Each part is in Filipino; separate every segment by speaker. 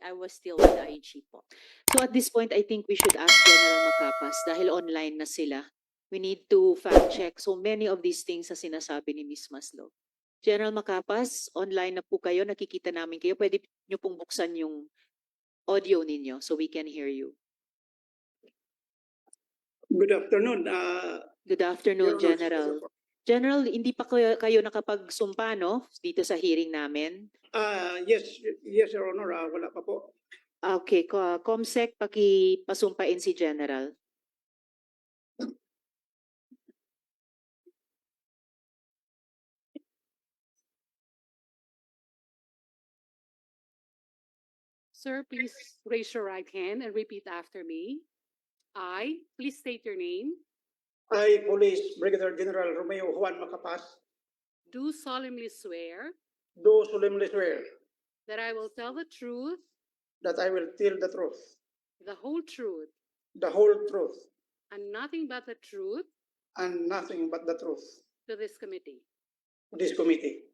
Speaker 1: I was still with IG po. So at this point, I think we should ask General Macapas dahil online na sila. We need to fact check so many of these things na sinasabi ni Ms. Maslog. General Macapas, online na po kayo, nakikita namin kayo. Pwede nyo pong buksan yung audio ninyo so we can hear you.
Speaker 2: Good afternoon.
Speaker 1: Good afternoon,
Speaker 2: Your Honor.
Speaker 1: General. General, hindi pa kayo nakapagsumpa, no? Dito sa hearing namin.
Speaker 2: Yes, Your Honor. Wala pa po.
Speaker 1: Okay, Comsec, pakipasumpain si General.
Speaker 3: Sir, please raise your right hand and repeat after me. I, please state your name,
Speaker 2: I, Police Brigadier General Romeo Juan Macapas,
Speaker 3: do solemnly swear
Speaker 2: do solemnly swear
Speaker 3: that I will tell the truth,
Speaker 2: that I will tell the truth,
Speaker 3: the whole truth,
Speaker 2: the whole truth,
Speaker 3: and nothing but the truth
Speaker 2: and nothing but the truth
Speaker 3: to this committee.
Speaker 2: to this committee.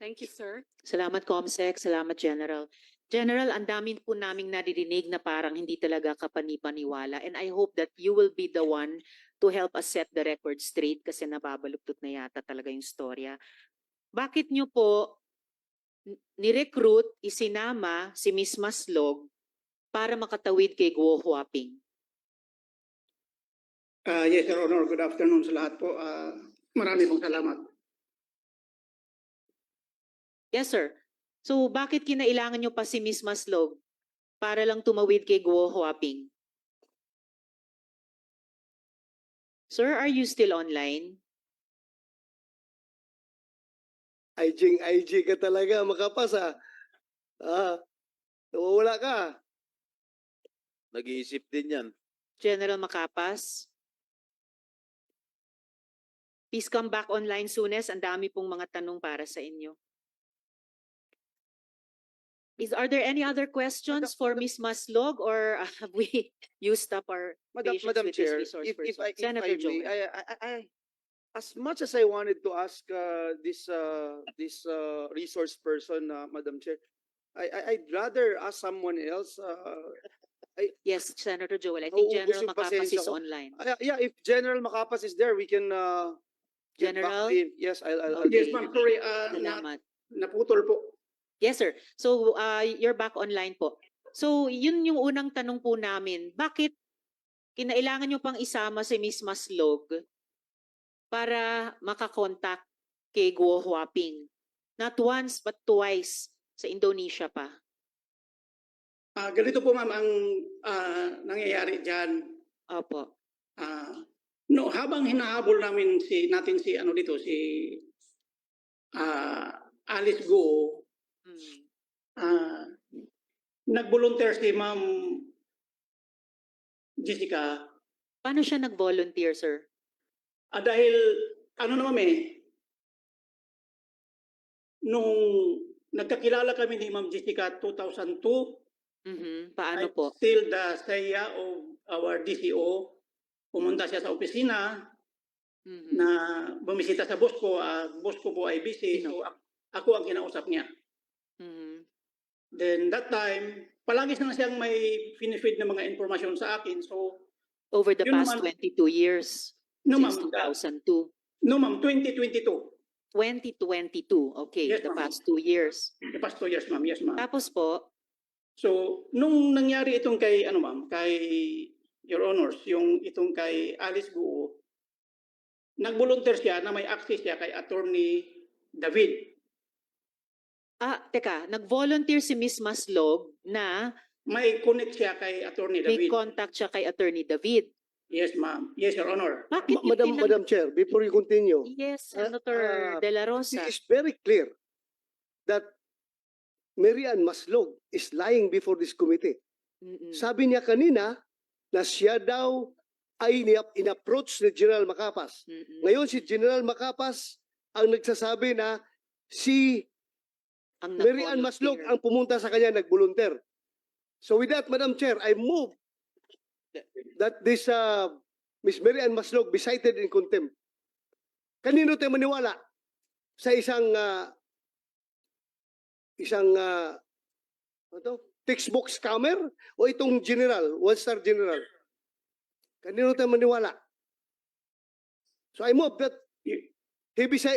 Speaker 3: Thank you, sir.
Speaker 1: Salamat, Comsec. Salamat, General. General, ang dami po naming naririnig na parang hindi talaga kapanipaniwala. And I hope that you will be the one to help us set the record straight kasi nababaluktot na yata talaga yung storya. Bakit nyo po ni-recruit, isinama si Ms. Maslog para makatawid kay Guo Huaping?
Speaker 2: Yes, Your Honor. Good afternoon sa lahat po. Marami pong salamat.
Speaker 1: Yes, sir. So, bakit kinailangan nyo pa si Ms. Maslog para lang tumawid kay Guo Huaping? Sir, are you still online?
Speaker 4: IG ka talaga, Macapas ah. Nawawala ka.
Speaker 5: Nag-iisip din yan.
Speaker 1: General Macapas? Please come back online soonest. Ang dami pong mga tanong para sa inyo. Are there any other questions for Ms. Maslog or have we used up our patience
Speaker 4: Madam
Speaker 1: with
Speaker 4: Chair,
Speaker 1: this resource
Speaker 4: if
Speaker 1: person?
Speaker 4: I
Speaker 1: Senator
Speaker 4: may,
Speaker 1: Joel.
Speaker 4: as much as I wanted to ask this resource person, Madam Chair, I'd rather ask someone else.
Speaker 1: Yes, Senator Joel. I think
Speaker 4: Nauubos
Speaker 1: General
Speaker 4: yung
Speaker 1: Macapas
Speaker 4: pasensya
Speaker 1: is
Speaker 4: ko.
Speaker 1: online.
Speaker 4: Yeah, if General Macapas is there, we can get back
Speaker 1: General?
Speaker 4: to him. Yes, I'll
Speaker 1: Okay.
Speaker 2: Yes, ma'am. Sorry.
Speaker 1: Salamat.
Speaker 2: Naputol po.
Speaker 1: Yes, sir. So, you're back online po. So, yun yung unang tanong po namin. Bakit kinailangan nyo pang isama si Ms. Maslog para makakontakt kay Guo Huaping? Not once, but twice sa Indonesia pa.
Speaker 2: Ganito po, ma'am, ang nangyayari dyan.
Speaker 1: Opo.
Speaker 2: No, habang hinahabol natin si Alice Guo, nag-volunteer si Ma'am Jessica.
Speaker 1: Paano siya nag-volunteer, sir?
Speaker 2: Dahil, nung nagkakilala kami ni Ma'am Jessica 2002,
Speaker 1: Paano
Speaker 2: I
Speaker 1: po?
Speaker 2: still the saya of our DCO. Pumunta siya sa opisina na bumisita sa boss ko. Boss ko po ay busy, so ako ang kinausap niya. Then that time, palagi na siyang may finifeed na mga informasyon sa akin. So,
Speaker 1: Over the
Speaker 2: yun
Speaker 1: past
Speaker 2: naman-
Speaker 1: 22 years,
Speaker 2: no
Speaker 1: since
Speaker 2: ma'am,
Speaker 1: 2002.
Speaker 2: no ma'am, 2022.
Speaker 1: 2022, okay,
Speaker 2: Yes,
Speaker 1: the
Speaker 2: ma'am.
Speaker 1: past 2 years.
Speaker 2: The past 2 years, ma'am. Yes, ma'am.
Speaker 1: Tapos po,
Speaker 2: So, nung nangyari itong kay, kay Your Honors, yung itong kay Alice Guo, nag-volunteer siya na may access siya kay Attorney David.
Speaker 1: teka, nag-volunteer si Ms. Maslog na
Speaker 2: May connect siya kay Attorney
Speaker 1: may
Speaker 2: David.
Speaker 1: contact siya kay Attorney David.
Speaker 2: Yes, ma'am. Yes, Your Honor.
Speaker 1: Bakit niyo
Speaker 4: Madam Chair, before you continue,
Speaker 1: Yes, Senator De La Rosa.
Speaker 4: it is very clear that Mary Ann Maslog is lying before this committee. Sabi niya kanina na siya daw ay in-approach ni General Macapas. Ngayon si General Macapas ang nagsasabi na si
Speaker 1: Ang
Speaker 4: Mary Ann Maslog
Speaker 1: nag-volunteer.
Speaker 4: ang pumunta sa kanya nag-volunteer. So with that, Madam Chair, I move that this Miss Mary Ann Maslog be cited in contempt. Kanino tayo maniwala sa isang textbook scammer o itong general, one-star general? Kanino tayo maniwala? So I move that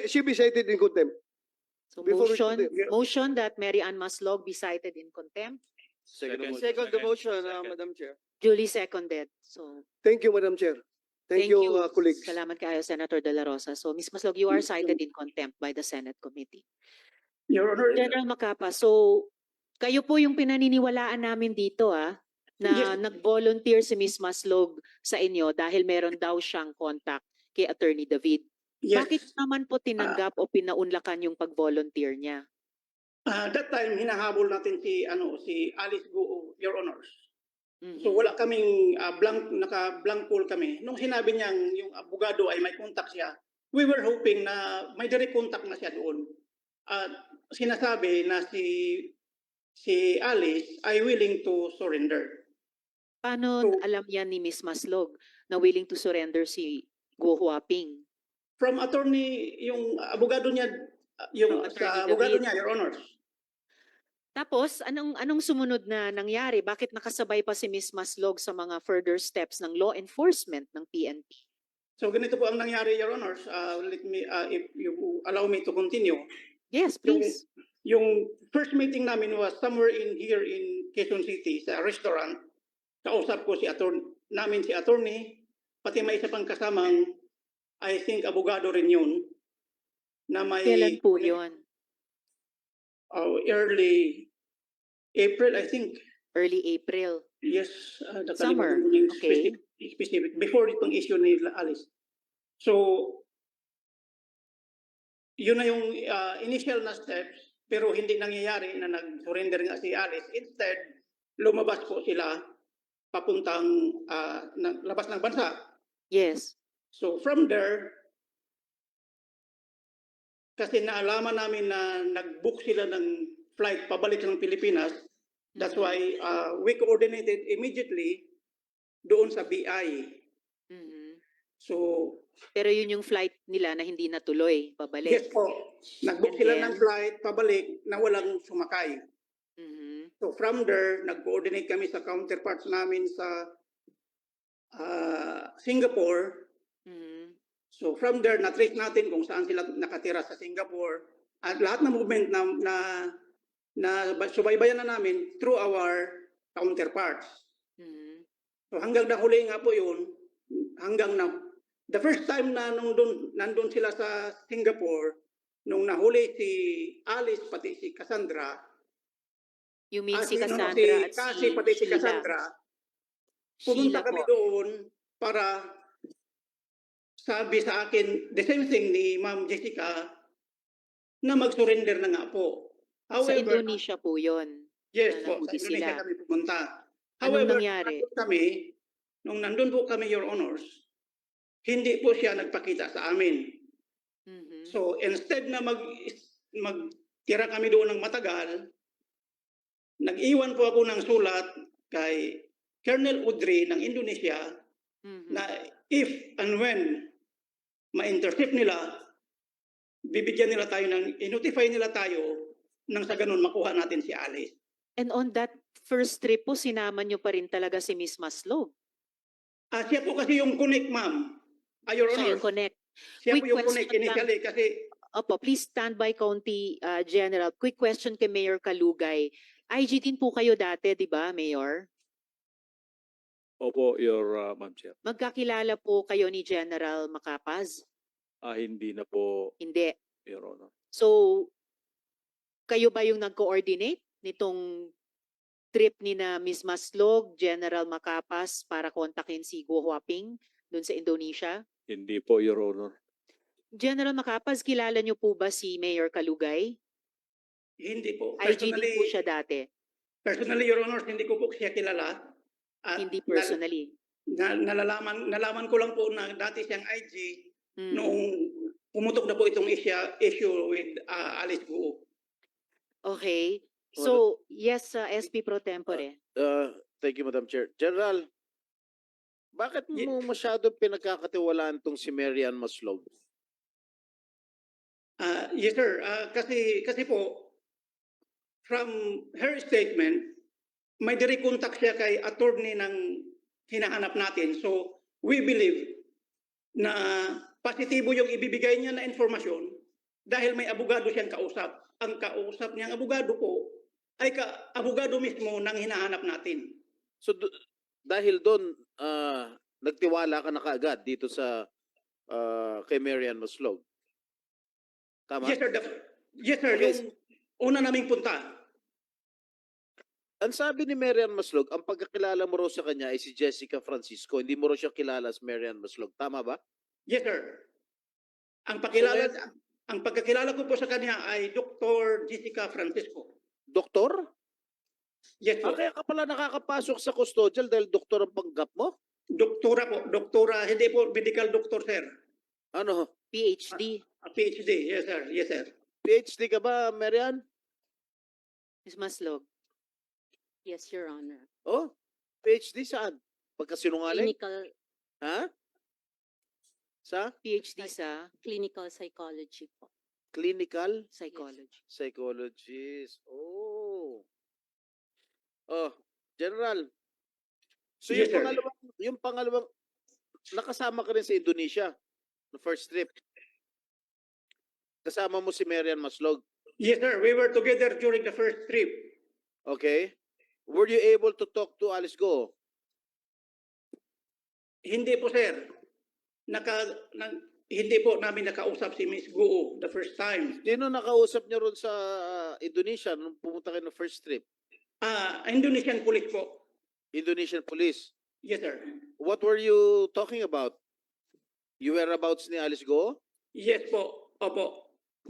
Speaker 4: she be cited in contempt.
Speaker 1: So
Speaker 4: Before we
Speaker 1: motion,
Speaker 4: continue.
Speaker 1: motion that Mary Ann Maslog be cited in contempt,
Speaker 5: Second
Speaker 6: the motion, Madam Chair.
Speaker 1: duly seconded. So
Speaker 4: Thank you, Madam Chair. Thank you, colleagues.
Speaker 1: Salamat kayo, Senator De La Rosa. So Ms. Maslog, you are cited in contempt by the Senate Committee.
Speaker 2: Your Honor,
Speaker 1: General Macapa, so kayo po yung pinaniniwalaan namin dito na
Speaker 2: Yes.
Speaker 1: nag-volunteer si Ms. Maslog sa inyo dahil meron daw siyang contact kay Attorney David.
Speaker 2: yes.
Speaker 1: Bakit naman po tinanggap o pinaunlakan yung pag-volunteer niya?
Speaker 2: That time, hinahabol natin si Alice Guo, Your Honors.
Speaker 1: Mhm.
Speaker 2: So wala kaming naka-blank pool kami. Nung sinabi niyang yung abogado ay may contact siya, we were hoping na may direct contact na siya doon. Sinasabi na si Alice ay willing to surrender.
Speaker 1: Paano
Speaker 2: So-
Speaker 1: alam yan ni Ms. Maslog na willing to surrender si Guo Huaping?
Speaker 2: From attorney, yung abogado niya, yung
Speaker 1: From Attorney
Speaker 2: sa abogado
Speaker 1: David.
Speaker 2: niya, Your Honors.
Speaker 1: Tapos, anong sumunod na nangyari? Bakit nakasabay pa si Ms. Maslog sa mga further steps ng law enforcement ng PNP?
Speaker 2: So ganito po ang nangyari, Your Honors. Let me, if you allow me to continue.
Speaker 1: Yes, please.
Speaker 2: Yung first meeting namin was somewhere here in Quezon City sa restaurant. Kausap ko si attorney, pati may isa pang kasamang, I think abogado rin yun, na may
Speaker 1: Kailan po yun?
Speaker 2: Early April, I think.
Speaker 1: Early April.
Speaker 2: Yes,
Speaker 1: Summer,
Speaker 2: nakalimutan ko yung
Speaker 1: okay.
Speaker 2: specific. Before itong issue ni Alice. So, yun na yung initial na steps, pero hindi nangyayari na nag-surrender nga si Alice. Instead, lumabas po sila papuntang labas ng bansa.
Speaker 1: Yes.
Speaker 2: So from there, kasi naalaman namin na nag-book sila ng flight pabalik ng Pilipinas. That's why we coordinated immediately doon sa BI.
Speaker 1: Mhm.
Speaker 2: So,
Speaker 1: Pero yun yung flight nila na hindi natuloy, pabalik.
Speaker 2: yes po, nag-book
Speaker 1: And
Speaker 2: sila
Speaker 1: then?
Speaker 2: ng flight pabalik na walang sumakay.
Speaker 1: Mhm.
Speaker 2: So from there, nag-coordinate kami sa counterparts namin sa Singapore.
Speaker 1: Mhm.
Speaker 2: So from there, na-trace natin kung saan sila nakatira sa Singapore. At lahat ng movement na subaybayan na namin through our counterparts.
Speaker 1: Mhm.
Speaker 2: So hanggang nahuli nga po yun, hanggang na, the first time na nandun sila sa Singapore, nung nahuli si Alice pati si Cassandra,
Speaker 1: You mean si
Speaker 2: no,
Speaker 1: Cassandra at
Speaker 2: Cassie pati si
Speaker 1: Sheila?
Speaker 2: Cassandra,
Speaker 1: Sheila
Speaker 2: pumunta kami
Speaker 1: po.
Speaker 2: doon para sabi sa akin, the same thing ni Ma'am Jessica, na mag-surrender na nga po.
Speaker 1: Sa
Speaker 2: However,
Speaker 1: Indonesia po yun.
Speaker 2: yes
Speaker 1: na
Speaker 2: po, sa
Speaker 1: nahuli
Speaker 2: Indonesia
Speaker 1: sila.
Speaker 2: kami pumunta.
Speaker 1: Anong
Speaker 2: However,
Speaker 1: nangyari?
Speaker 2: nung nandun po kami, Your Honors, hindi po siya nagpakita sa amin.
Speaker 1: Mhm.
Speaker 2: So instead na magtira kami doon ng matagal, nag-iwan po ako ng sulat kay Colonel Udry ng Indonesia
Speaker 1: Mhm.
Speaker 2: na if and when ma-intercept nila, bibigyan nila tayo i-notify nila tayo nang sa ganun makuha natin si Alice.
Speaker 1: And on that first trip po, sinama niyo pa rin talaga si Miss Maslog.
Speaker 2: Siya po kasi yung connect, ma'am. Your
Speaker 1: Siya
Speaker 2: Honor.
Speaker 1: yung connect.
Speaker 2: Siya
Speaker 1: Quick
Speaker 2: po yung connect
Speaker 1: question lang.
Speaker 2: initially kasi
Speaker 1: Opo, please stand by, County General. Quick question kay Mayor Kalugay. IG din po kayo dati, di ba, Mayor?
Speaker 5: Opo, Your Ma'am Chair.
Speaker 1: Magkakilala po kayo ni General Macapaz?
Speaker 5: Hindi na po,
Speaker 1: Hindi.
Speaker 5: Your Honor.
Speaker 1: So, kayo ba yung nag-coordinate nitong trip ni na Ms. Maslog, General Macapas para kontakin si Guo Huaping dun sa Indonesia?
Speaker 5: Hindi po, Your Honor.
Speaker 1: General Macapas, kilala niyo po ba si Mayor Kalugay?
Speaker 2: hindi po.
Speaker 1: IG din po siya dati,
Speaker 2: Personally, Your Honor, hindi ko po siya kilala. At
Speaker 1: hindi personally.
Speaker 2: nalaman ko lang po na dati siyang IG
Speaker 1: Mm.
Speaker 2: noong pumutok na po itong issue with Alice Guo.
Speaker 1: Okay. So, yes, SP Pro Tempore.
Speaker 6: Thank you, Madam Chair. General, bakit mo masyado pinagkakatiwalaan tong si Mary Ann Maslog?
Speaker 2: Yes, sir. Kasi po, from her statement, may direct contact siya kay attorney ng hinahanap natin. So, we believe na positibo yung ibibigay niya na informasyon dahil may abogado siyang kausap. Ang kausap niyang abogado po ay abogado mismo ng hinahanap natin.
Speaker 6: So dahil doon nagtiwala ka na kaagad dito sa kay Marian Maslog. Tama?
Speaker 2: Yes, sir. Yes, sir.
Speaker 6: Okay.
Speaker 2: Yung una naming punta.
Speaker 6: Ang sabi ni Marian Maslog, ang pagkakilala mo raw sa kanya ay si Jessica Francisco. Hindi mo raw siya kilala as Marian Maslog. Tama ba?
Speaker 2: Yes, sir. Ang pagkakilala ko po sa kanya ay Dr. Jessica Francisco.
Speaker 6: Doktor?
Speaker 2: Yes po.
Speaker 6: Kaya ka pala nakakapasok sa custodial dahil doktor ang panggap mo?
Speaker 2: Doktora po. Doktora, hindi po medical doctor, sir.
Speaker 6: Ano?
Speaker 1: PhD,
Speaker 2: A PhD. Yes, sir. Yes, sir.
Speaker 6: PhD ka ba, Marian?
Speaker 1: Ms. Maslog.
Speaker 3: Yes, Your Honor.
Speaker 6: Oh, PhD saan? Pagkasinungaling?
Speaker 7: Clinical
Speaker 6: Ha? Sa
Speaker 1: PhD sa
Speaker 7: clinical psychology po.
Speaker 6: clinical
Speaker 1: psychology.
Speaker 6: psychologist. Oh. Oh, General. So
Speaker 2: Yes, sir.
Speaker 6: yung pangalawang nakasama ka rin sa Indonesia no first trip. Kasama mo si Marian Maslog.
Speaker 2: Yes, sir. We were together during the first trip.
Speaker 6: Okay? Were you able to talk to Alice Go?
Speaker 2: Hindi po, sir. Hindi po namin nakausap si Miss Guo the first time.
Speaker 6: Sino nakausap niyo ron sa Indonesia nung pumunta kayo ng first trip?
Speaker 2: Indonesian police po.
Speaker 6: Indonesian police.
Speaker 2: Yes, sir.
Speaker 6: What were you talking about? You whereabouts ni Alice Go?
Speaker 2: Yes po. Opo.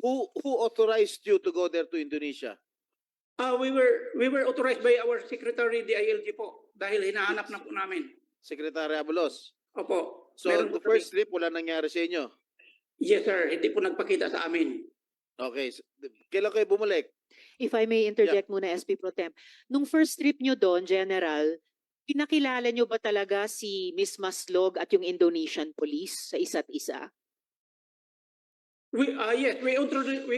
Speaker 6: Who authorized you to go there to Indonesia?
Speaker 2: We were authorized by our secretary DILG po dahil hinahanap na po namin.
Speaker 6: Secretary Abalos.
Speaker 2: Opo.
Speaker 6: So
Speaker 2: Meron
Speaker 6: the
Speaker 2: po
Speaker 6: first trip wala nangyari sa inyo.
Speaker 2: Yes, sir. Hindi po nagpakita sa amin.
Speaker 6: Okay. Kailan kayo bumalik?
Speaker 1: If I may interject muna, SP Pro Temp. Nung first trip nyo doon, General, pinakilala nyo ba talaga si Miss Maslog at yung Indonesian police sa isa't isa?
Speaker 2: Yes, we introduced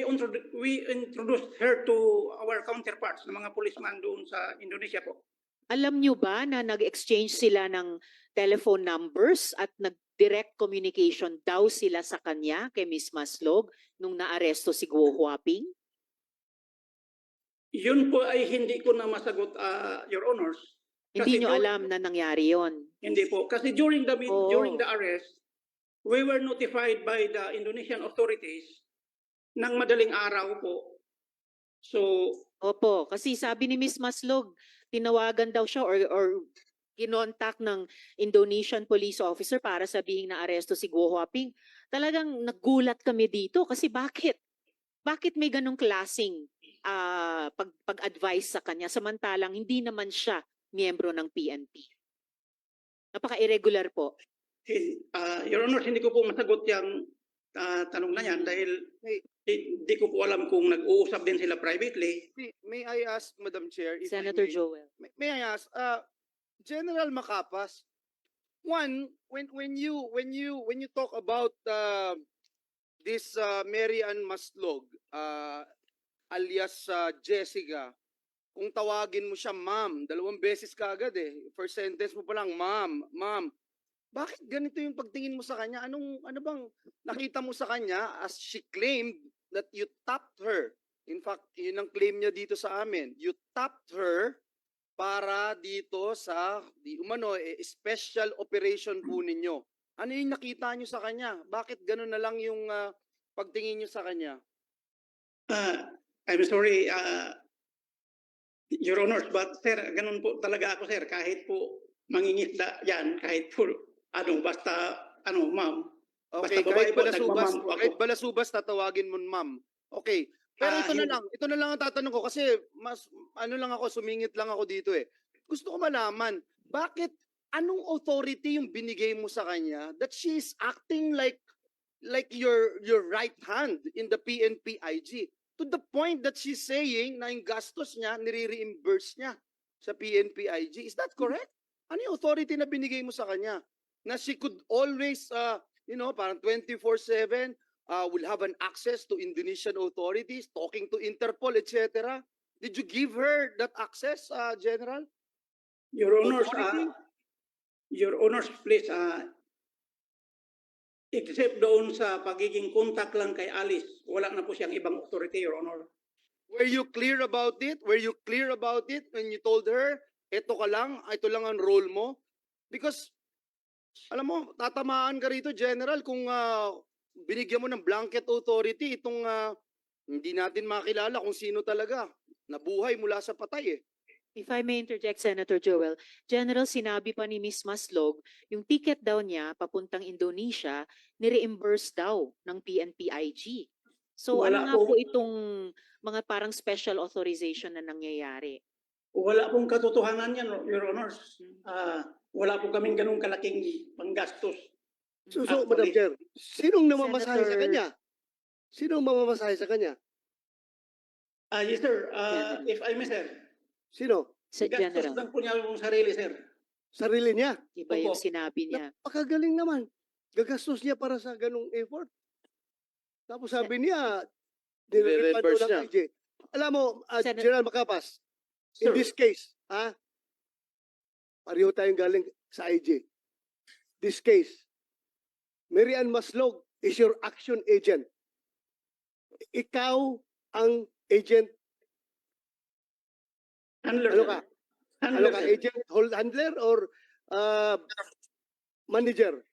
Speaker 2: her to our counterparts ng mga policeman doon sa Indonesia po.
Speaker 1: Alam nyo ba na nag-exchange sila ng telephone numbers at nag-direct communication daw sila sa kanya kay Miss Maslog nung naaresto si Guo Huaping?
Speaker 2: Yun po ay hindi ko na masagot, Your Honors.
Speaker 1: Hindi nyo
Speaker 2: during-
Speaker 1: alam na nangyari yon.
Speaker 2: Hindi po. Kasi during the
Speaker 1: Oh.
Speaker 2: during the arrest, we were notified by the Indonesian authorities ng madaling araw po. So,
Speaker 1: Opo, kasi sabi ni Miss Maslog, tinawagan daw siya or kinontak ng Indonesian police officer para sabihin na aresto si Guo Huaping. Talagang nagulat kami dito kasi bakit? Bakit may ganong klaseng pag-advise sa kanya samantalang hindi naman siya miyembro ng PNP? Napaka-irregular po.
Speaker 2: Your Honors, hindi ko po masagot yung tanong na yan dahil hindi ko po alam kung nag-uusap din sila privately.
Speaker 8: May I ask, Madam Chair, if I
Speaker 1: Senator
Speaker 8: may?
Speaker 1: Joel.
Speaker 8: May I ask, General Macapas, one, when you talk about this Mary Ann Maslog, alias Jessica, kung tawagin mo siya ma'am, 2 beses kaagad eh. First sentence mo pa lang, ma'am. Bakit ganito yung pagtingin mo sa kanya? Ano bang nakita mo sa kanya as she claimed that you tapped her? In fact, yun ang claim niya dito sa amin. You tapped her para dito sa special operation po ninyo. Ano yung nakita niyo sa kanya? Bakit gano'n na lang yung pagtingin niyo sa kanya?
Speaker 2: I'm sorry, Your Honors, but sir, ganun po talaga ako, sir. Kahit po mangingisda yan, kahit po, ma'am.
Speaker 8: Okay,
Speaker 2: Basta babae
Speaker 8: kahit
Speaker 2: po,
Speaker 8: balasubas,
Speaker 2: nagmamam po ako.
Speaker 8: kahit balasubas tatawagin mo ma'am. Okay. Pero ito na lang ang tatanong ko kasi mas lang ako, sumingit lang ako dito eh. Gusto ko malaman, bakit anong authority yung binigay mo sa kanya that she is acting like your right hand in the PNP IG to the point that she's saying na yung gastos niya nire-reimburse niya sa PNP IG. Is that correct? Ano yung authority na binigay mo sa kanya? Na she could always, parang 24/7, will have an access to Indonesian authorities, talking to Interpol, etc. Did you give her that access, General?
Speaker 2: Your Honors,
Speaker 8: Authority?
Speaker 2: Your Honors, please, except doon sa pagiging contact lang kay Alice, wala na po siyang ibang authority, Your Honor.
Speaker 8: Were you clear about it? Were you clear about it when you told her, eto ka lang, ito lang ang role mo? Because, alam mo, tatamaan ka rito, General, kung binigyan mo ng blanket authority, itong hindi natin makilala kung sino talaga. Nabuhay mula sa patay eh.
Speaker 1: If I may interject, Senator Joel, General, sinabi pa ni Ms. Maslog, yung ticket daw niya papuntang Indonesia, ni-reimburse daw ng PNP-IG. So
Speaker 2: Wala
Speaker 1: ano nga
Speaker 2: po.
Speaker 1: po itong mga parang special authorization na nangyayari?
Speaker 2: Wala pong katotohanan yan, Your Honors. Wala po kaming ganung kalaking panggastos.
Speaker 4: So,
Speaker 2: Actually,
Speaker 4: Madam Chair, sinong namamasahe sa
Speaker 1: Senator-
Speaker 4: kanya? Sinong mamamasahe sa kanya?
Speaker 2: Yes, sir.
Speaker 1: General.
Speaker 2: If I may, sir.
Speaker 4: Sino?
Speaker 1: Sa
Speaker 2: Gastos
Speaker 1: General,
Speaker 2: lang po niya yung sarili, sir.
Speaker 4: Sarili niya.
Speaker 1: iba yung
Speaker 2: Opo.
Speaker 1: sinabi niya.
Speaker 4: Napakagaling naman. Gagastos niya para sa ganung effort. Tapos sabi niya, nire-refund
Speaker 6: Nire-reimburse
Speaker 4: daw ng
Speaker 6: niya.
Speaker 4: IG. Alam mo,
Speaker 1: Sen-
Speaker 4: General Macapas, in
Speaker 2: Sir.
Speaker 4: this case, pareho tayong galing sa IG. This case, Mary Ann Maslog is your action agent. Ikaw ang agent.
Speaker 2: Handler,
Speaker 4: Ano
Speaker 2: sir.
Speaker 4: ka?
Speaker 2: Handler,
Speaker 4: Ano ka?
Speaker 2: sir.
Speaker 4: Agent, handler, or manager?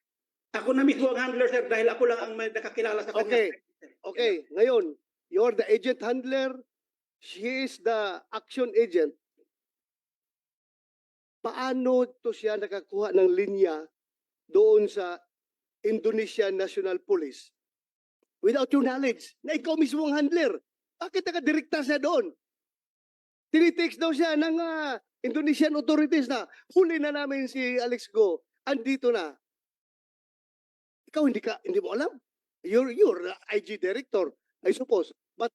Speaker 2: Ako na mismo ang handler, sir, dahil ako lang ang may nakakilala sa kanya.
Speaker 4: Okay. Okay, ngayon, you're the agent handler, she is the action agent. Paano to siya nakakuha ng linya doon sa Indonesian National Police without your knowledge na ikaw mismo ang handler? Bakit nakadirekta siya doon? Tinitext daw siya ng Indonesian authorities na huli na namin si Alex Go, andito na. Ikaw hindi mo alam. You're the IG director, I suppose. But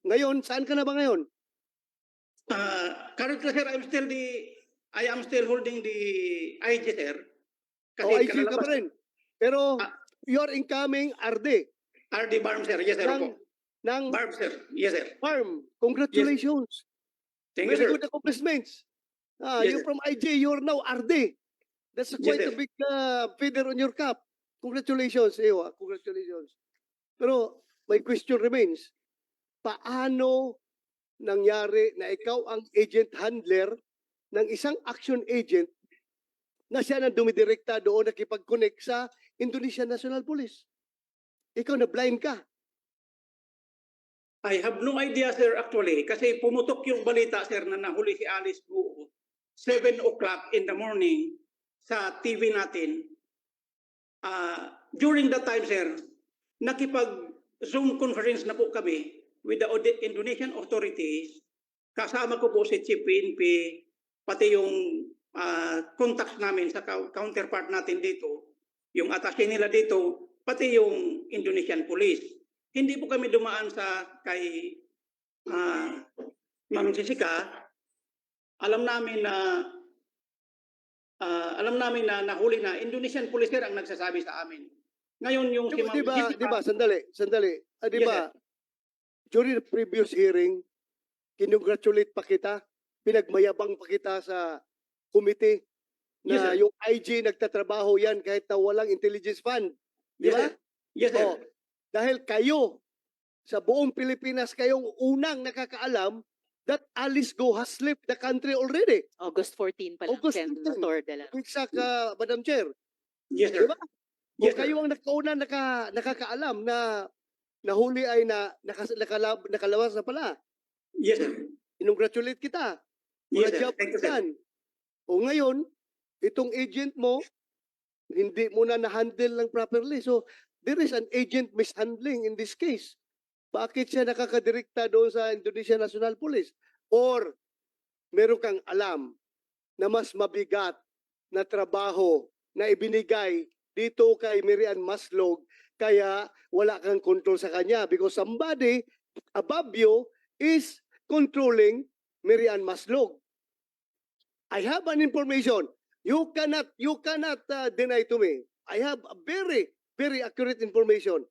Speaker 4: ngayon, saan ka na ba ngayon?
Speaker 2: Currently, sir, I am still holding the IG, sir.
Speaker 4: O IG ka
Speaker 2: kalalabas-
Speaker 4: pa rin. Pero
Speaker 2: Ah.
Speaker 4: you're incoming RD
Speaker 2: RD Barm, sir. Yes, sir.
Speaker 4: ng,
Speaker 2: Opo.
Speaker 4: ng
Speaker 2: Barm, sir. Yes, sir.
Speaker 4: farm. Congratulations.
Speaker 2: Thank you,
Speaker 4: Very
Speaker 2: sir.
Speaker 4: good accomplishments.
Speaker 2: Yes,
Speaker 4: You're
Speaker 2: sir.
Speaker 4: from IG, you're now RD. That's
Speaker 2: Yes,
Speaker 4: quite a
Speaker 2: sir.
Speaker 4: big feather on your cap. Congratulations, Ewa. Congratulations. Pero my question remains, paano nangyari na ikaw ang agent handler ng isang action agent na siya na dumidirekta doon nakipag-connect sa Indonesian National Police? Ikaw na blind ka.
Speaker 2: I have no idea, sir, actually. Kasi pumutok yung balita, sir, na nahuli si Alice Guo 7 o'clock in the morning sa TV natin. During that time, sir, nakipag-Zoom conference na po kami with the Indonesian authorities. Kasama ko po si Chief PNP, pati yung contacts namin sa counterpart natin dito, yung attaché nila dito, pati yung Indonesian Police. Hindi po kami dumaan sa kay Ma'am Jessica. Alam namin na nahuli na Indonesian Police sir ang nagsasabi sa amin. Ngayon yung si Ma'am Jessica,
Speaker 4: Di ba, sandali. Di
Speaker 2: Yes,
Speaker 4: ba, during the previous hearing, kinongratulate pa kita, pinagmayabang pa kita sa committee
Speaker 2: Yes,
Speaker 4: na
Speaker 2: sir.
Speaker 4: yung IG nagtatrabaho yan kahit na walang intelligence fund. Di
Speaker 2: Yes,
Speaker 4: ba?
Speaker 2: sir. Yes, sir.
Speaker 4: Oh, dahil kayo, sa buong Pilipinas, kayong unang nakakaalam that Alice Go has left the country already.
Speaker 1: August 14 pa lang,
Speaker 4: August 14.
Speaker 1: Senator de la
Speaker 4: Exact, Madam Chair.
Speaker 2: Yes, sir.
Speaker 4: Di ba?
Speaker 2: Yes,
Speaker 4: O kayo ang nakauna nakakaalam na nahuli ay nakalabas na pala.
Speaker 2: Yes, sir.
Speaker 4: Inongratulate kita.
Speaker 2: Yes,
Speaker 4: Mga
Speaker 2: sir.
Speaker 4: job
Speaker 2: Thank you, sir.
Speaker 4: yan. O ngayon, itong agent mo, hindi mo na na-handle ng properly. So, there is an agent mishandling in this case. Bakit siya nakakadirekta doon sa Indonesian National Police? Or, meron kang alam na mas mabigat na trabaho na ibinigay dito kay Mary Ann Maslog, kaya wala kang control sa kanya because somebody above you is controlling Mary Ann Maslog. I have an information. You cannot deny to me. I have a very, very accurate information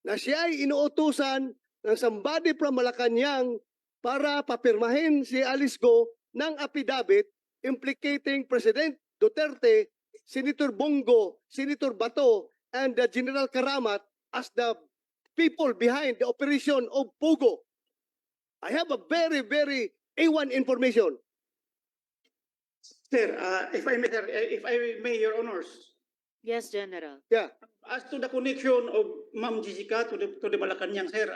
Speaker 4: na siya ay inuutusan ng somebody from Malacanang para papirmahin si Alice Go ng affidavit implicating President Duterte, Senator Bongo, Senator Bato, and General Karamat as the people behind the operation of Pogo. I have a very, very A1 information.
Speaker 2: Sir, if I may, Your Honors,
Speaker 1: Yes, General.
Speaker 2: as to the connection of Ma'am Jessica to the Malacanang, sir,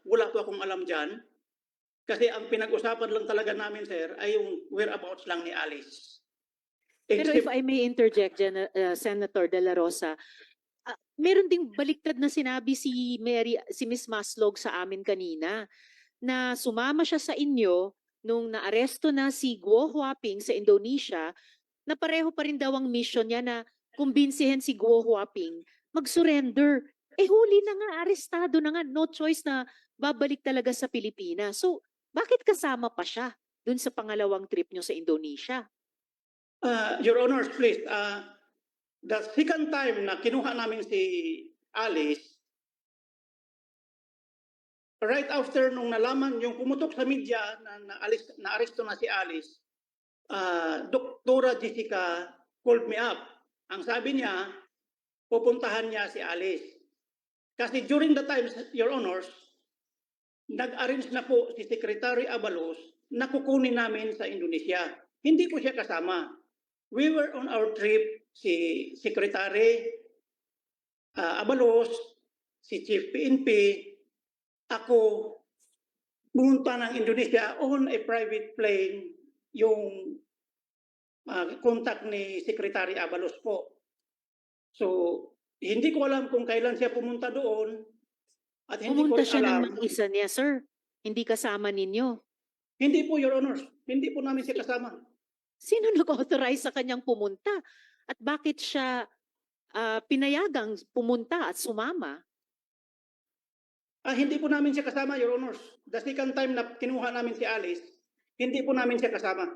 Speaker 2: wala po akong alam dyan. Kasi ang pinag-usapan lang talaga namin, sir, ay yung whereabouts lang ni Alice.
Speaker 1: Pero if
Speaker 2: Except-
Speaker 1: I may interject, Senator De La Rosa, meron ding baliktad na sinabi si Miss Maslog sa amin kanina na sumama siya sa inyo nung naaresto na si Guo Huaping sa Indonesia, na pareho pa rin daw ang mission niya na kumbinsihin si Guo Huaping mag-surrender. Eh huli na nga, arestado na nga, no choice na babalik talaga sa Pilipinas. So, bakit kasama pa siya dun sa pangalawang trip nyo sa Indonesia?
Speaker 2: Your Honors, please, the second time na kinuha namin si Alice, right after nung nalaman yung pumutok sa media na aresto na si Alice, Doktora Jessica called me up. Ang sabi niya, pupuntahan niya si Alice. Kasi during the time, Your Honors, nag-arrange na po si Secretary Abalos na kukunin namin sa Indonesia. Hindi po siya kasama. We were on our trip, si Secretary Abalos, si Chief PNP, ako, pumunta ng Indonesia on a private plane, yung contact ni Secretary Abalos po. So, hindi ko alam kung kailan siya pumunta doon at hindi ko
Speaker 1: Pumunta
Speaker 2: rin
Speaker 1: siya
Speaker 2: alam.
Speaker 1: ng mag-isa niya, sir. Hindi kasama ninyo.
Speaker 2: Hindi po, Your Honors. Hindi po namin siya kasama.
Speaker 1: Sino nag-authorize sa kanyang pumunta? At bakit siya pinayagang pumunta at sumama?
Speaker 2: Hindi po namin siya kasama, Your Honors. The second time na kinuha namin si Alice, hindi po namin siya kasama.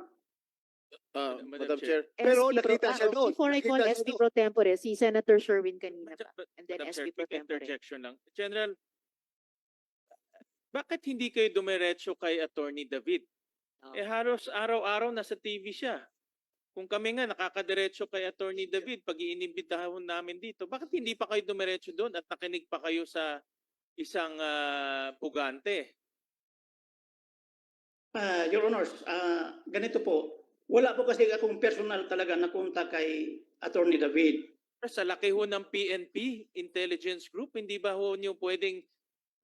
Speaker 6: Madam Chair.
Speaker 4: Pero
Speaker 1: SP
Speaker 4: nakita siya doon.
Speaker 1: Before I call
Speaker 4: Nakita siya
Speaker 1: SP
Speaker 4: doon.
Speaker 1: Pro Tempore, si Senator Sherwin kanina pa. And then
Speaker 5: Madam
Speaker 1: SP
Speaker 5: Chair,
Speaker 1: Pro
Speaker 5: quick
Speaker 1: Tempore.
Speaker 5: interjection lang. General, bakit hindi kayo dumiretso kay Attorney David?
Speaker 1: Oh.
Speaker 5: Halos araw-araw nasa TV siya. Kung kami nga nakakadiretso kay Attorney David, pag iinimbitahon namin dito, bakit hindi pa kayo dumiretso doon at nakinig pa kayo sa isang pugante?
Speaker 2: Your Honors, ganito po. Wala po kasi akong personal talaga na kontak kay Attorney David.
Speaker 5: Sa laki ho ng PNP, intelligence group, hindi ba ho niyo pwedeng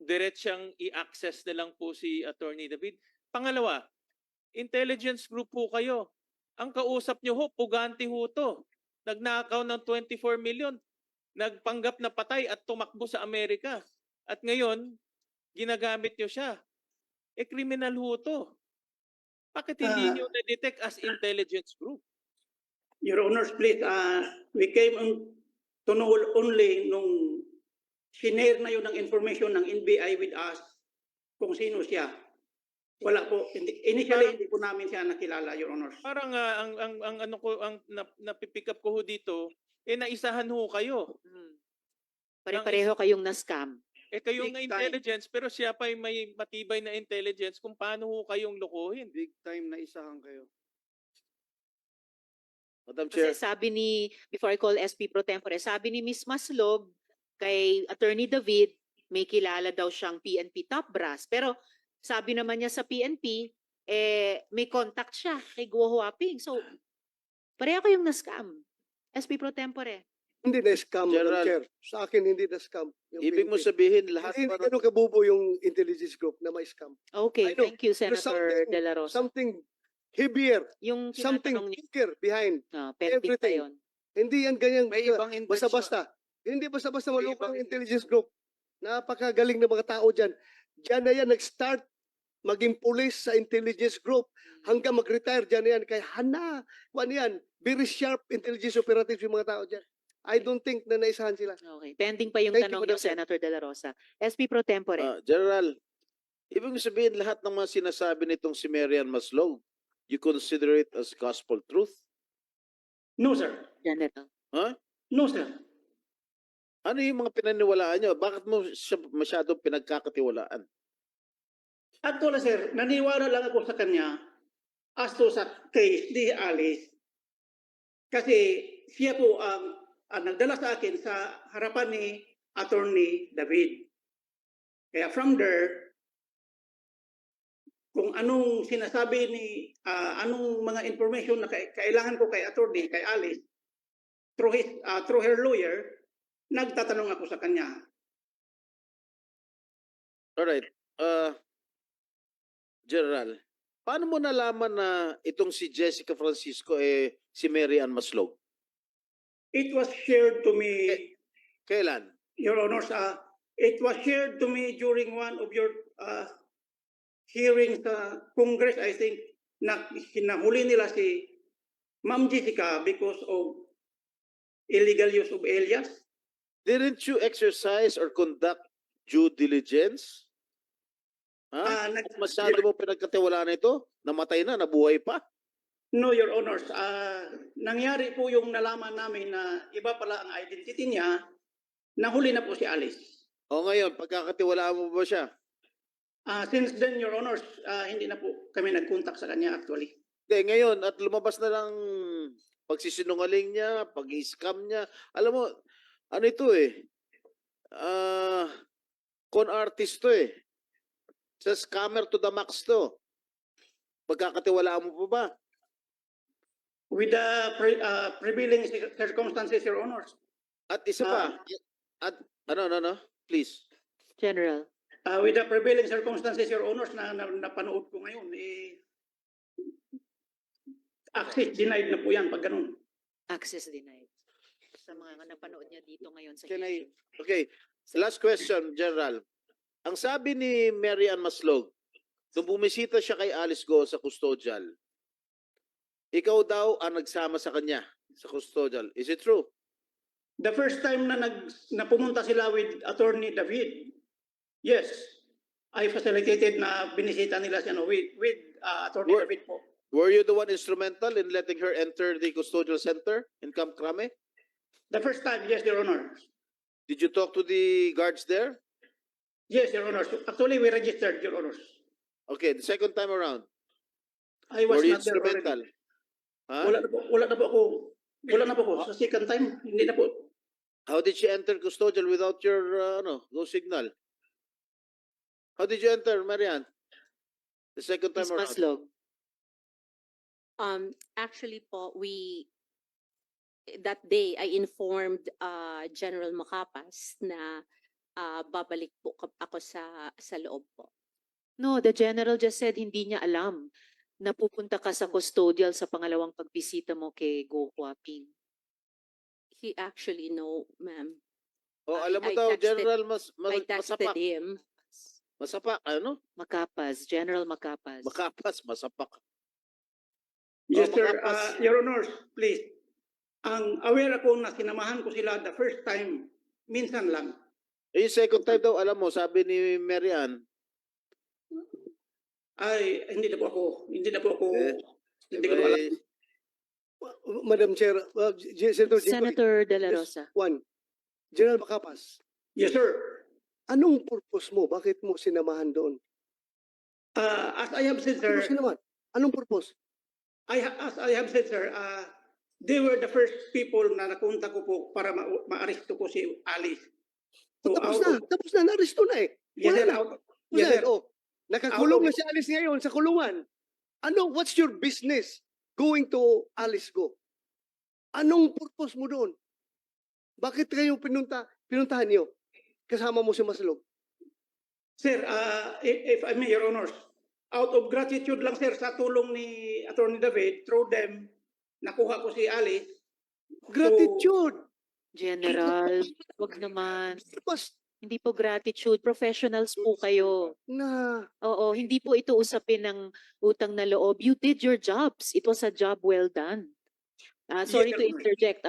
Speaker 5: diretsyang i-access na lang po si Attorney David? Pangalawa, intelligence group po kayo. Ang kausap niyo ho, pugante ho to. Nagnakaw ng 24 million. Nagpanggap na patay at tumakbo sa Amerika. At ngayon, ginagamit niyo siya. Kriminal ho to. Bakit hindi niyo na-detect as intelligence group?
Speaker 2: Your Honors, please, we came to know only nung sinare na yun ng information ng NBI with us kung sino siya. Wala po. Initially, hindi po namin siya nakilala, Your Honors.
Speaker 5: Parang ang ano ko ang napipick up ko ho dito, naisahan ho kayo.
Speaker 1: Pare-pareho kayong na-scam.
Speaker 5: Kayo
Speaker 8: Big
Speaker 5: nga
Speaker 8: time.
Speaker 5: intelligence pero siya pa may matibay na intelligence kung paano ho kayong lokohin.
Speaker 8: Big time na isahan kayo.
Speaker 6: Madam
Speaker 1: Kasi
Speaker 6: Chair.
Speaker 1: sabi ni, before I call SP Pro Tempore, sabi ni Miss Maslog kay Attorney David, may kilala daw siyang PNP top brass. Pero sabi naman niya sa PNP, may contact siya kay Guo Huaping. So, pareho kayong na-scam. SP Pro Tempore.
Speaker 4: Hindi na-scam, Madam
Speaker 6: General,
Speaker 4: Chair. Sa akin, hindi na-scam. yung
Speaker 6: Ibig mo
Speaker 4: PNP.
Speaker 6: sabihin lahat
Speaker 4: Hindi
Speaker 6: pa
Speaker 4: ganun kabubo yung intelligence group na may scam.
Speaker 1: Okay,
Speaker 4: I know.
Speaker 1: thank you,
Speaker 4: There's
Speaker 1: Senator De La Rosa.
Speaker 4: Something heavier,
Speaker 1: Yung
Speaker 4: something
Speaker 1: tinatanong niya,
Speaker 4: bigger behind.
Speaker 1: pending pa
Speaker 4: everything.
Speaker 1: yun.
Speaker 4: Hindi yan ganyan
Speaker 8: May ibang intention.
Speaker 4: basta-basta. Hindi basta-basta
Speaker 8: May
Speaker 4: malukang
Speaker 8: ibang
Speaker 4: intelligence group. Napakagaling na mga tao dyan. Diyan na yan nag-start maging police sa intelligence group hanggang mag-retire dyan na yan. Kaya hana, ano yan, very sharp intelligence operatives yung mga tao dyan. I don't think na naisahan sila.
Speaker 1: Okay, pending pa yung
Speaker 4: Thank you,
Speaker 1: tanong
Speaker 4: Madam
Speaker 1: niyo,
Speaker 4: Chair.
Speaker 1: Senator De La Rosa. SP Pro Tempore.
Speaker 6: General, ibig mo sabihin lahat ng mga sinasabi nitong si Marian Maslog, you consider it as gospel truth?
Speaker 2: No, sir.
Speaker 1: General.
Speaker 2: No, sir.
Speaker 6: Ano yung mga pinaniwalaan nyo? Bakit mo siya masyadong pinagkakatiwalaan?
Speaker 2: Actually, sir, naniwala lang ako sa kanya as to sa case ni Alice. Kasi siya po ang nagdala sa akin sa harapan ni Attorney David. Kaya from there, kung anong sinasabi ni, anong mga information na kailangan ko kay Attorney, kay Alice, through her lawyer, nagtatanong ako sa kanya.
Speaker 6: Alright. General, paano mo nalaman na itong si Jessica Francisco si Mary Ann Maslog?
Speaker 2: It was shared to me,
Speaker 6: Kailan?
Speaker 2: Your Honors, it was shared to me during one of your hearings sa Congress, I think, na hinahuli nila si Ma'am Jessica because of illegal use of alias.
Speaker 6: Didn't you exercise or conduct due diligence? Ha? Masyado mo pinagkatiwalaan ito? Namatay na, nabuhay pa?
Speaker 2: No, Your Honors. Nangyari po yung nalaman namin na iba pala ang identity niya, nahuli na po si Alice.
Speaker 6: O ngayon, pagkakatiwalaan mo ba siya?
Speaker 2: Since then, Your Honors, hindi na po kami nag-contact sa kanya actually.
Speaker 6: Hindi, ngayon, at lumabas na lang pagsisinungaling niya, pag-scam niya. Alam mo, ano ito con artist to Sa scammer to the max to. Pagkakatiwalaan mo pa ba?
Speaker 2: With the prevailing circumstances, Your Honors.
Speaker 6: At isa pa, at ano, please.
Speaker 1: General.
Speaker 2: With the prevailing circumstances, Your Honors, na napanood ko ngayon, access denied na po yan pag ganun.
Speaker 1: Access denied. Sa mga napanood niya dito ngayon sa
Speaker 8: Can I-
Speaker 6: Okay, last question, General. Ang sabi ni Mary Ann Maslog, nung bumisita siya kay Alice Go sa custodial, ikaw daw ang nagsama sa kanya sa custodial. Is it true?
Speaker 2: The first time na pumunta sila with Attorney David, yes, I facilitated na binisita nila siya with Attorney
Speaker 6: Were-
Speaker 2: David po.
Speaker 6: Were you the one instrumental in letting her enter the custodial center in Camp Crame?
Speaker 2: The first time, yes, Your Honor.
Speaker 6: Did you talk to the guards there?
Speaker 2: Yes, Your Honor. Actually, we registered, Your Honor.
Speaker 6: Okay, the second time around,
Speaker 2: I was
Speaker 6: were you
Speaker 2: not there
Speaker 6: instrumental?
Speaker 2: already.
Speaker 6: Huh?
Speaker 2: Wala na po ako. Sa second time, hindi na po.
Speaker 6: How did she enter custodial without your go signal? How did you enter, Marian? The second time
Speaker 1: Ms.
Speaker 6: around.
Speaker 1: Maslog.
Speaker 7: Actually po, that day I informed General Macapas na babalik po ako sa loob po.
Speaker 1: No, the general just said hindi niya alam na pupunta ka sa custodial sa pangalawang pagbisita mo kay Go Huaping.
Speaker 7: He actually know, ma'am.
Speaker 6: Oh, alam mo
Speaker 7: I
Speaker 6: daw,
Speaker 7: texted-
Speaker 6: General
Speaker 7: I texted
Speaker 6: Masapak.
Speaker 7: him.
Speaker 6: Masapak, ano?
Speaker 1: Makapas, General Makapas.
Speaker 6: Makapas, masapak.
Speaker 2: Yes,
Speaker 6: Oh,
Speaker 2: sir.
Speaker 6: makapas.
Speaker 2: Your Honor, please. Ang aware ako na sinamahan ko sila the first time, minsan lang.
Speaker 6: Eh, yung second time daw, alam mo, sabi ni Marian,
Speaker 2: Ay, hindi na po ako. Hindi ko na alam.
Speaker 6: eh,
Speaker 4: Madam Chair, Senator Jinggoy,
Speaker 1: Senator De La
Speaker 4: just
Speaker 1: Rosa.
Speaker 4: one. General Macapas,
Speaker 2: Yes, sir.
Speaker 4: anong purpose mo? Bakit mo sinamahan doon?
Speaker 2: As I have said,
Speaker 4: Ano
Speaker 2: sir,
Speaker 4: sinamahan? Anong purpose?
Speaker 2: as I have said, sir, they were the first people na nakunta ko po para ma-aresto ko si Alice. So,
Speaker 4: Tapos na, na-aresto na eh.
Speaker 2: Yes,
Speaker 4: Wala
Speaker 2: sir.
Speaker 4: na.
Speaker 2: Yes, sir.
Speaker 4: Oh, nakakulong
Speaker 2: Out
Speaker 4: na
Speaker 2: of-
Speaker 4: si Alice ngayon sa kulungan. What's your business going to Alice Go? Anong purpose mo doon? Bakit kayo pinuntahan niyo? Kasama mo si Maslog.
Speaker 2: Sir, if I may, Your Honors, out of gratitude lang, sir, sa tulong ni Attorney David, through them, nakuha ko si Alice.
Speaker 4: Gratitude.
Speaker 1: General, wag naman.
Speaker 4: Tapos
Speaker 1: Hindi po gratitude. Professionals po kayo.
Speaker 4: na
Speaker 1: Oo, hindi po ito usapin ng utang na loob. You did your jobs. It was a job well done. Sorry
Speaker 2: Yes,
Speaker 1: to
Speaker 2: Your Honor.
Speaker 1: interject,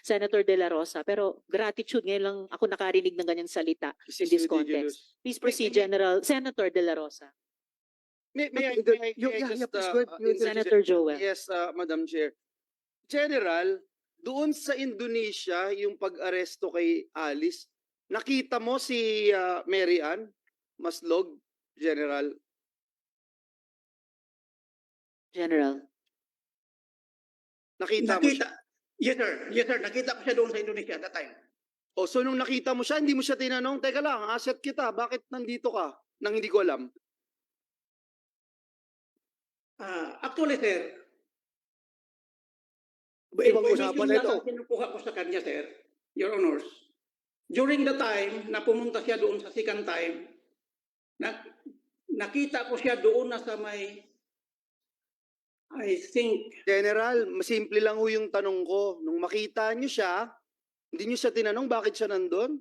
Speaker 1: Senator De La Rosa, pero gratitude, ngayon lang ako nakarinig ng ganyang salita in this context. Please proceed, General. Senator De La Rosa.
Speaker 8: May I
Speaker 4: Yeah,
Speaker 8: just,
Speaker 4: please go ahead. You
Speaker 8: interject?
Speaker 1: Senator Joel.
Speaker 8: Yes, Madam Chair. General, doon sa Indonesia, yung pag-aresto kay Alice, nakita mo si Mary Ann Maslog, General?
Speaker 1: General.
Speaker 8: Nakita mo siya.
Speaker 2: Nakita, yes sir, nakita ko siya doon sa Indonesia that time.
Speaker 8: O so nung nakita mo siya, hindi mo siya tinanong, teka lang, asset kita, bakit nandito ka? Nang hindi ko alam.
Speaker 2: Actually sir,
Speaker 4: Ibang
Speaker 2: information
Speaker 4: usapan na
Speaker 2: lang
Speaker 4: ito.
Speaker 2: ang kinukuha ko sa kanya sir, Your Honors. During the time na pumunta siya doon sa second time, nakita ko siya doon na sa may, I think,
Speaker 8: General, simple lang ho yung tanong ko. Nung makita niyo siya, hindi niyo siya tinanong bakit siya nandun?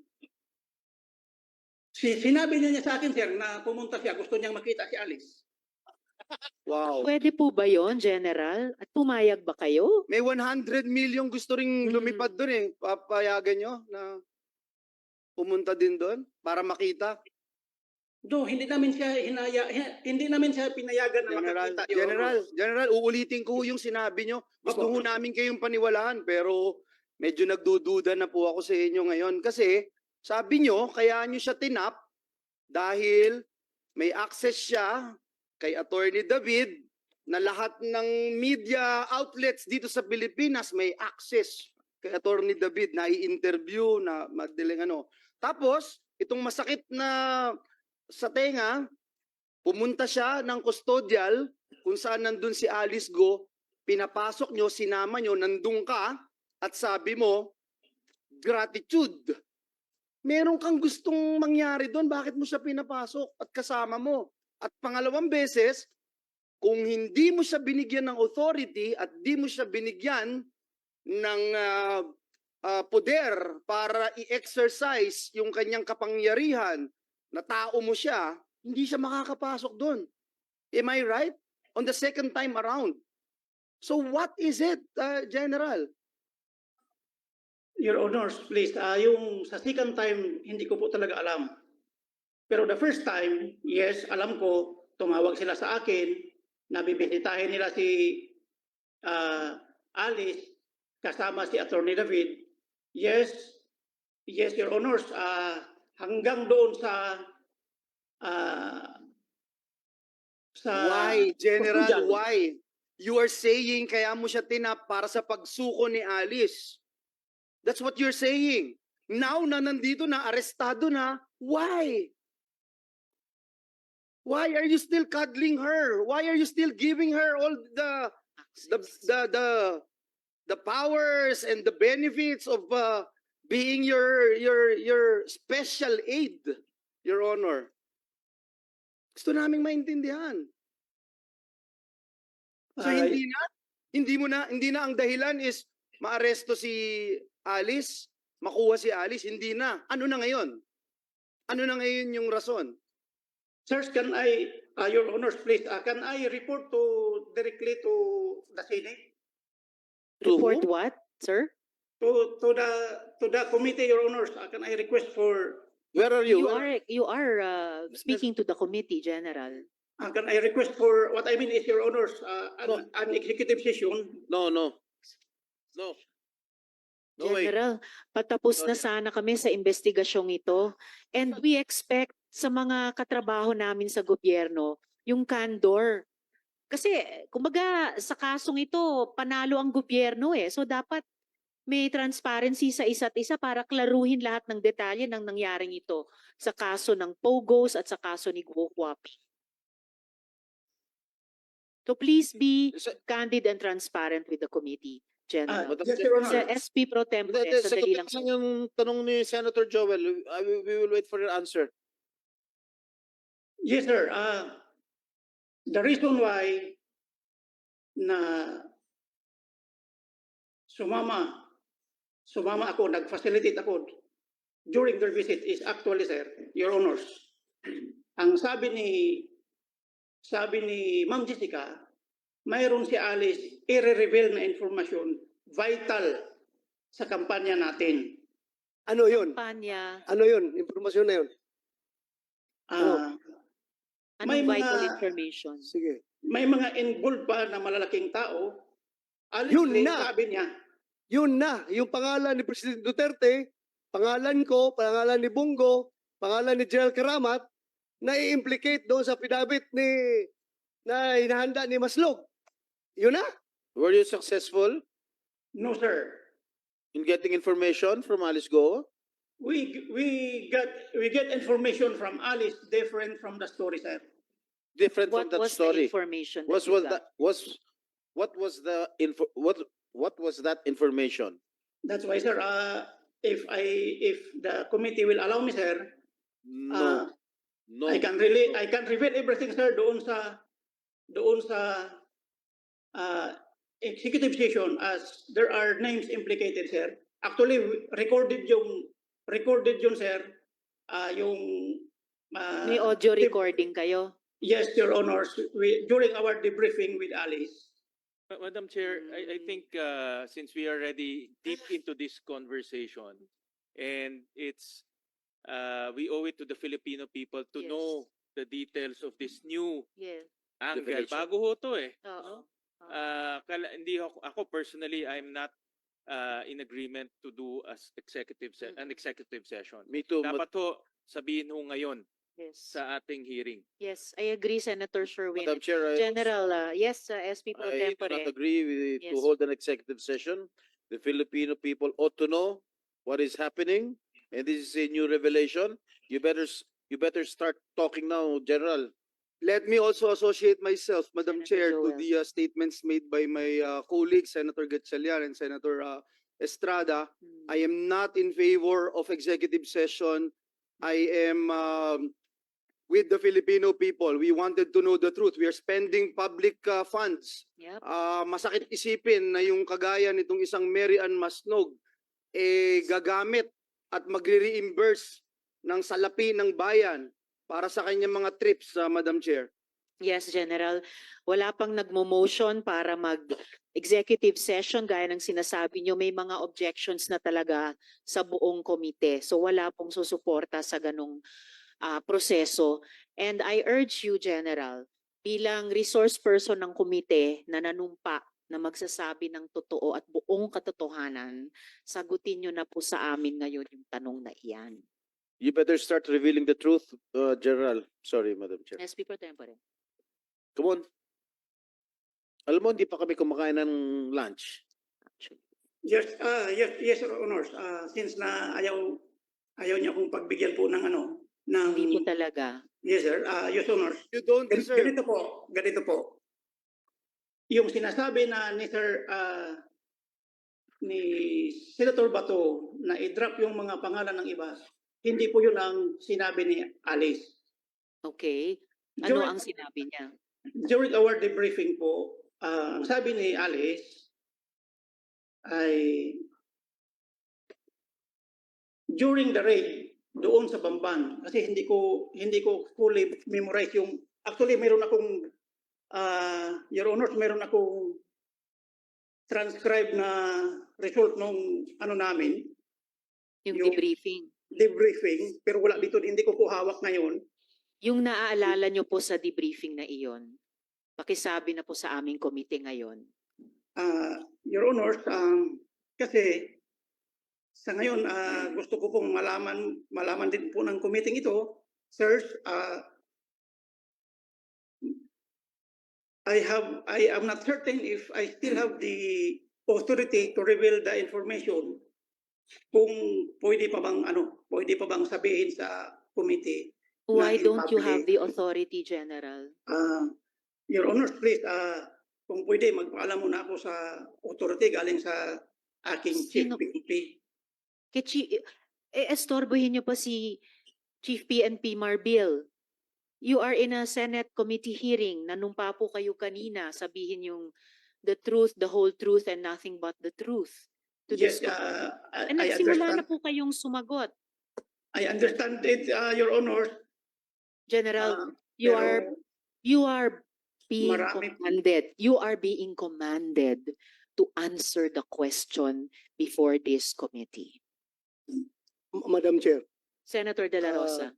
Speaker 2: sinabi niya sa akin sir na pumunta siya, gusto niyang makita si Alice.
Speaker 8: Wow.
Speaker 1: Pwede po ba yon, General? At pumayag ba kayo?
Speaker 8: May 100 million gusto ring lumipad doon eh. Papayagan nyo na pumunta din doon para makita.
Speaker 2: Do, hindi namin siya pinayagan na makakita. Your Honors.
Speaker 8: General, uulitin ko yung sinabi nyo. Gusto ho namin kayong paniwalaan pero medyo nagdududa na po ako sa inyo ngayon. Kasi sabi nyo, kaya nyo siya tinap dahil may access siya kay Attorney David na lahat ng media outlets dito sa Pilipinas may access kay Attorney David na i-interview na madaling ano. Tapos, itong masakit na sa tenga, pumunta siya ng custodial kung saan nandun si Alice Go, pinapasok nyo, sinama nyo, nandun ka, at sabi mo, gratitude. Meron kang gustong mangyari doon, bakit mo siya pinapasok at kasama mo? At pangalawang beses, kung hindi mo siya binigyan ng authority at di mo siya binigyan ng poder para i-exercise yung kanyang kapangyarihan na tao mo siya, hindi siya makakapasok doon. Am I right? On the second time around. So what is it, General?
Speaker 2: Your Honors, please, yung sa second time, hindi ko po talaga alam. Pero the first time, yes, alam ko, tumawag sila sa akin, nabibisitahin nila si Alice, kasama si Attorney David. Yes, Your Honors, hanggang doon sa
Speaker 8: Why, General,
Speaker 2: custodial.
Speaker 8: why? You are saying kaya mo siya tinap para sa pagsuko ni Alice. That's what you're saying. Now na nandito na, arestado na, why? Why are you still cuddling her? Why are you still giving her all the powers and the benefits of being your special aid, Your Honor? Gusto naming maintindihan. So hindi na ang dahilan is maaresto si Alice, makuha si Alice, hindi na. Ano na ngayon? Ano na ngayon yung rason?
Speaker 2: Sirs, can I, Your Honors, please, can I report directly to the Senate?
Speaker 6: To
Speaker 1: Report
Speaker 6: whom?
Speaker 1: what, sir?
Speaker 2: To the committee, Your Honors, can I request for,
Speaker 6: Where are you?
Speaker 1: You are speaking to the committee, General.
Speaker 2: can I request for, what I mean is, Your Honors,
Speaker 6: No.
Speaker 2: an executive session?
Speaker 6: No. No way.
Speaker 1: General, patapos na sana kami sa investigasyong ito. And we expect sa mga katrabaho namin sa gobyerno, yung candor. Kasi, kumbaga, sa kasong ito, panalo ang gobyerno eh. So, dapat may transparency sa isa't isa para klaruhin lahat ng detalye ng nangyaring ito sa kaso ng Pogos at sa kaso ni Guo Huaping. So, please be
Speaker 6: Sa-
Speaker 1: candid and transparent with the committee, General.
Speaker 2: Yes, Your
Speaker 1: Sa
Speaker 2: Honor.
Speaker 1: SP Pro Tempore,
Speaker 6: Hindi,
Speaker 1: sandali lang.
Speaker 6: sagutin lang yung tanong ni Senator Joel. We will wait for your answer.
Speaker 2: Yes, sir. The reason why na sumama ako, nag-facilitate ako during their visit is actually, sir, Your Honors, ang sabi ni Ma'am Jessica, mayroon si Alice i-reveal na informasyon vital sa kampanya natin.
Speaker 4: Ano yun?
Speaker 1: Kampanya,
Speaker 4: Ano yun? Impormasyon na yun.
Speaker 2: May
Speaker 1: anong vital
Speaker 2: mga-
Speaker 1: information?
Speaker 4: Sige.
Speaker 2: May mga involved pa na malalaking tao. Alice,
Speaker 4: Yun na.
Speaker 2: sabi niya,
Speaker 4: Yun na. Yung pangalan ni President Duterte, pangalan ko, pangalan ni Bungo, pangalan ni General Karamat, na i-implicate doon sa pinabit na hinahanda ni Maslog. Yun na?
Speaker 6: Were you successful
Speaker 2: No, sir.
Speaker 6: in getting information from Alice Go?
Speaker 2: We get information from Alice different from the story, sir.
Speaker 6: Different from
Speaker 1: What
Speaker 6: that
Speaker 1: was the
Speaker 6: story.
Speaker 1: information
Speaker 6: Was
Speaker 1: that you
Speaker 6: was
Speaker 1: got?
Speaker 6: that what was the info what was that information?
Speaker 2: That's why, sir, if the committee will allow me, sir,
Speaker 6: No, no.
Speaker 2: I can reveal everything, sir, doon sa executive session as there are names implicated, sir. Actually, recorded yun, sir. Yung
Speaker 1: May audio
Speaker 2: deb-
Speaker 1: recording kayo?
Speaker 2: Yes, Your Honors, during our debriefing with Alice.
Speaker 5: Madam Chair, I think since we are already deep into this conversation, and it's we owe it to the Filipino people to
Speaker 1: Yes.
Speaker 5: know the details of this new
Speaker 1: Yes.
Speaker 5: angle.
Speaker 6: Revelation.
Speaker 5: Bago ho to eh.
Speaker 1: Oo.
Speaker 5: Hindi ako personally, I'm not in agreement to do as an executive session.
Speaker 6: Me too.
Speaker 5: Dapat ho sabihin ho ngayon
Speaker 1: Yes.
Speaker 5: sa ating hearing.
Speaker 1: Yes, I agree, Senator Sherwin.
Speaker 6: Madam Chair,
Speaker 1: General, yes, SP Pro
Speaker 6: I do not
Speaker 1: Tempore.
Speaker 6: agree to
Speaker 1: Yes.
Speaker 6: hold an executive session. The Filipino people ought to know what is happening, and this is a new revelation. You better start talking now, General.
Speaker 8: Let me also associate myself, Madam
Speaker 1: Senator
Speaker 8: Chair, to
Speaker 1: Joel.
Speaker 8: the statements made by my colleagues, Senator Gatchalian and Senator Estrada.
Speaker 1: Hmm.
Speaker 8: I am not in favor of executive session. I am with the Filipino people. We wanted to know the truth. We are spending public funds.
Speaker 1: Yep.
Speaker 8: Masakit isipin na yung kagaya nitong isang Mary Ann Masnog gagamit at magre-reimburse ng salapi ng bayan para sa kanyang mga trips, Madam Chair.
Speaker 1: Yes, General. Wala pang nagmo-motion para mag-executive session gaya ng sinasabi nyo. May mga objections na talaga sa buong komite. So wala pong susuporta sa ganong proseso. And I urge you, General, bilang resource person ng komite na nanumpa na magsasabi ng totoo at buong katotohanan, sagutin nyo na po sa amin ngayon yung tanong na iyan.
Speaker 6: You better start revealing the truth, General. Sorry, Madam Chair.
Speaker 1: SP Pro Tempore.
Speaker 6: Come on. Alam mo, hindi pa kami kumakain ng lunch.
Speaker 1: Actually.
Speaker 2: Yes, yes, Your Honors. Since na ayaw niya akong pagbigyan po ng
Speaker 1: Hindi po talaga.
Speaker 2: yes, sir. Yes, Honors.
Speaker 8: You don't deserve.
Speaker 2: Ganito po. Yung sinasabi na ni Senator Bato na i-drop yung mga pangalan ng iba, hindi po yun ang sinabi ni Alice.
Speaker 1: Okay. Ano
Speaker 2: During-
Speaker 1: ang sinabi niya?
Speaker 2: During our debriefing po, ang sabi ni Alice ay during the raid doon sa Bamban, kasi hindi ko fully memorize yung actually meron akong Your Honor, meron akong transcribe na result nung namin,
Speaker 1: Yung
Speaker 2: Yung-
Speaker 1: debriefing.
Speaker 2: pero wala dito, hindi ko po hawak ngayon.
Speaker 1: Yung naaalala nyo po sa debriefing na iyon, pakisabi na po sa aming komite ngayon.
Speaker 2: Your Honor, kasi sa ngayon gusto ko pong malaman din po ng committee ito, sirs, I am not certain if I still have the authority to reveal the information kung pwede pa bang sabihin sa committee.
Speaker 1: Why
Speaker 2: in
Speaker 1: don't you have
Speaker 2: public.
Speaker 1: the authority, General?
Speaker 2: Your Honor, please, kung pwede, magpaalam muna ako sa authority galing sa aking chief
Speaker 1: Sino?
Speaker 2: PNP.
Speaker 1: Estorbohin niyo pa si Chief PNP Marbil. You are in a Senate committee hearing. Nanumpa po kayo kanina. Sabihin yung the truth, the whole truth, and nothing but the truth. To
Speaker 2: Yes,
Speaker 1: this committee. And
Speaker 2: I
Speaker 1: nagsimula na
Speaker 2: understand.
Speaker 1: po kayong sumagot.
Speaker 2: I understand it, Your Honor.
Speaker 1: General, you are being
Speaker 2: marami-
Speaker 1: commanded. You are being commanded to answer the question before this committee.
Speaker 4: Madam Chair,
Speaker 1: Senator De La Rosa.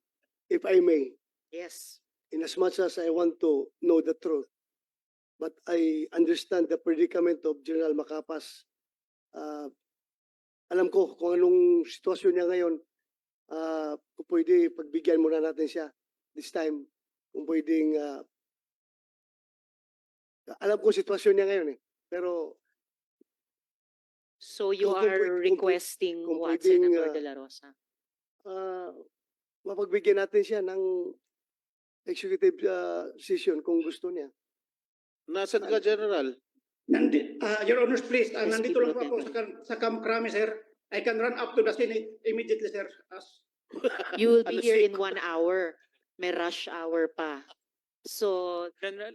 Speaker 4: if I may,
Speaker 1: Yes.
Speaker 4: in as much as I want to know the truth, but I understand the predicament of General Macapas. Alam ko kung anong sitwasyon niya ngayon. Kung pwede, pagbigyan muna natin siya this time. Kung pwedeng Alam ko sitwasyon niya ngayon eh. Pero
Speaker 1: So you
Speaker 4: Kung
Speaker 1: are
Speaker 4: pwede- kung pwede-
Speaker 1: requesting
Speaker 4: kung
Speaker 1: what,
Speaker 4: pwedeng,
Speaker 1: Senator De La Rosa?
Speaker 4: mapagbigyan natin siya ng executive session kung gusto niya.
Speaker 6: Nasaan ka, General?
Speaker 2: Your Honors, please,
Speaker 1: SP
Speaker 2: nandito lang po
Speaker 1: Pro
Speaker 2: ako sa Camp Crame, sir. I can run up to the Senate immediately, sir.
Speaker 1: You will be
Speaker 6: Ano,
Speaker 1: here
Speaker 6: sick?
Speaker 1: in 1 hour. May rush hour pa. So,
Speaker 5: General,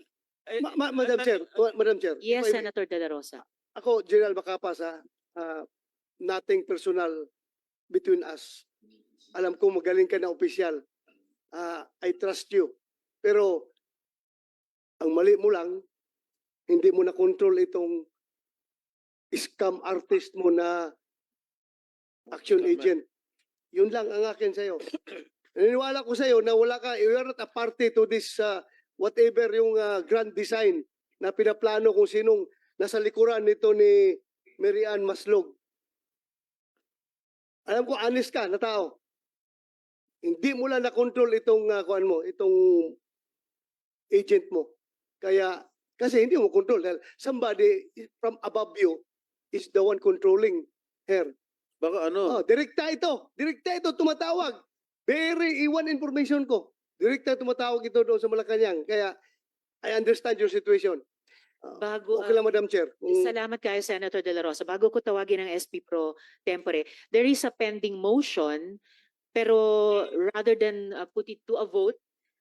Speaker 4: Madam Chair, Madam Chair.
Speaker 1: yes,
Speaker 4: if I may-
Speaker 1: Senator De La Rosa.
Speaker 4: Ako, General Macapas, nothing personal between us. Alam ko magaling ka na opisyal. I trust you. Pero, ang mali mo lang, hindi mo na control itong scam artist mo na action
Speaker 6: Tama.
Speaker 4: agent. Yun lang ang akin sa'yo. Naniniwala ko sa'yo na wala ka, you are not a party to this whatever yung grand design na pinaplano kung sinong nasa likuran nito ni Mary Ann Maslog. Alam ko, honest ka na tao. Hindi mo lang na-control itong kuan mo, itong agent mo. Kaya, kasi hindi mo control. Dahil somebody from above you is the one controlling her.
Speaker 6: Baka ano?
Speaker 4: Direkta ito. Direkta ito tumatawag. Very iwan information ko. Direkta tumatawag ito doon sa Malacanang. Kaya, I understand your situation.
Speaker 1: Bago,
Speaker 4: Okay lang, Madam Chair.
Speaker 1: Salamat kayo, Senator De La Rosa. Bago ko tawagin ang SP Pro Tempore, there is a pending motion, pero rather than put it to a vote,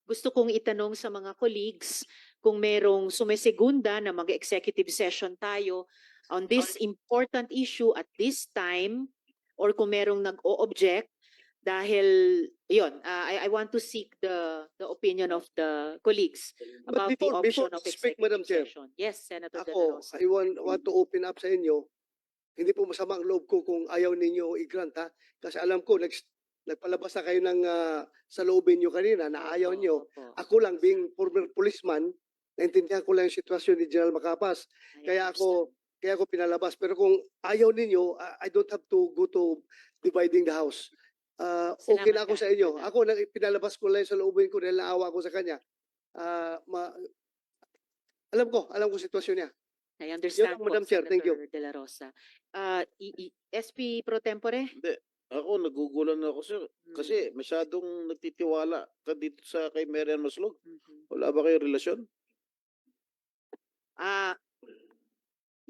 Speaker 1: gusto kong itanong sa mga colleagues kung merong sumisegunda na mag-executive session tayo on this important issue at this time, or kung merong nag-o-object dahil, yun, I want to seek the opinion of the colleagues
Speaker 4: But
Speaker 1: about the
Speaker 4: before
Speaker 1: option
Speaker 4: you
Speaker 1: of
Speaker 4: speak, Madam
Speaker 1: executive
Speaker 4: Chair,
Speaker 1: session. Yes, Senator De La
Speaker 4: ako,
Speaker 1: Rosa.
Speaker 4: I want to open up sa inyo. Hindi po masama ang loob ko kung ayaw ninyo i-grant, ha? Kasi alam ko, nagpalabas na kayo ng sa loobin nyo kanina na ayaw
Speaker 1: Opo,
Speaker 4: nyo.
Speaker 1: opo.
Speaker 4: Ako lang, being former policeman, naintindihan ko lang yung sitwasyon ni General Macapas.
Speaker 1: I
Speaker 4: Kaya
Speaker 1: understand.
Speaker 4: ako pinalabas. Pero kung ayaw ninyo, I don't have to go to dividing the house. Okay na
Speaker 1: Salamat
Speaker 4: ako sa
Speaker 1: kayo
Speaker 4: inyo.
Speaker 1: for that.
Speaker 4: Ako, pinalabas ko lang sa loobin ko dahil naawa ko sa kanya. Alam ko sitwasyon niya.
Speaker 1: I understand
Speaker 4: lang,
Speaker 1: po,
Speaker 4: Madam Chair. Thank you.
Speaker 1: Senator De La Rosa. SP Pro Tempore?
Speaker 6: Hindi. Ako, nagugulan ako, sir.
Speaker 1: Hmm.
Speaker 6: Kasi masyadong nagtitiwala ka dito sa kay Mary Ann Maslog.
Speaker 1: Mhm.
Speaker 6: Wala ba kayong relasyon?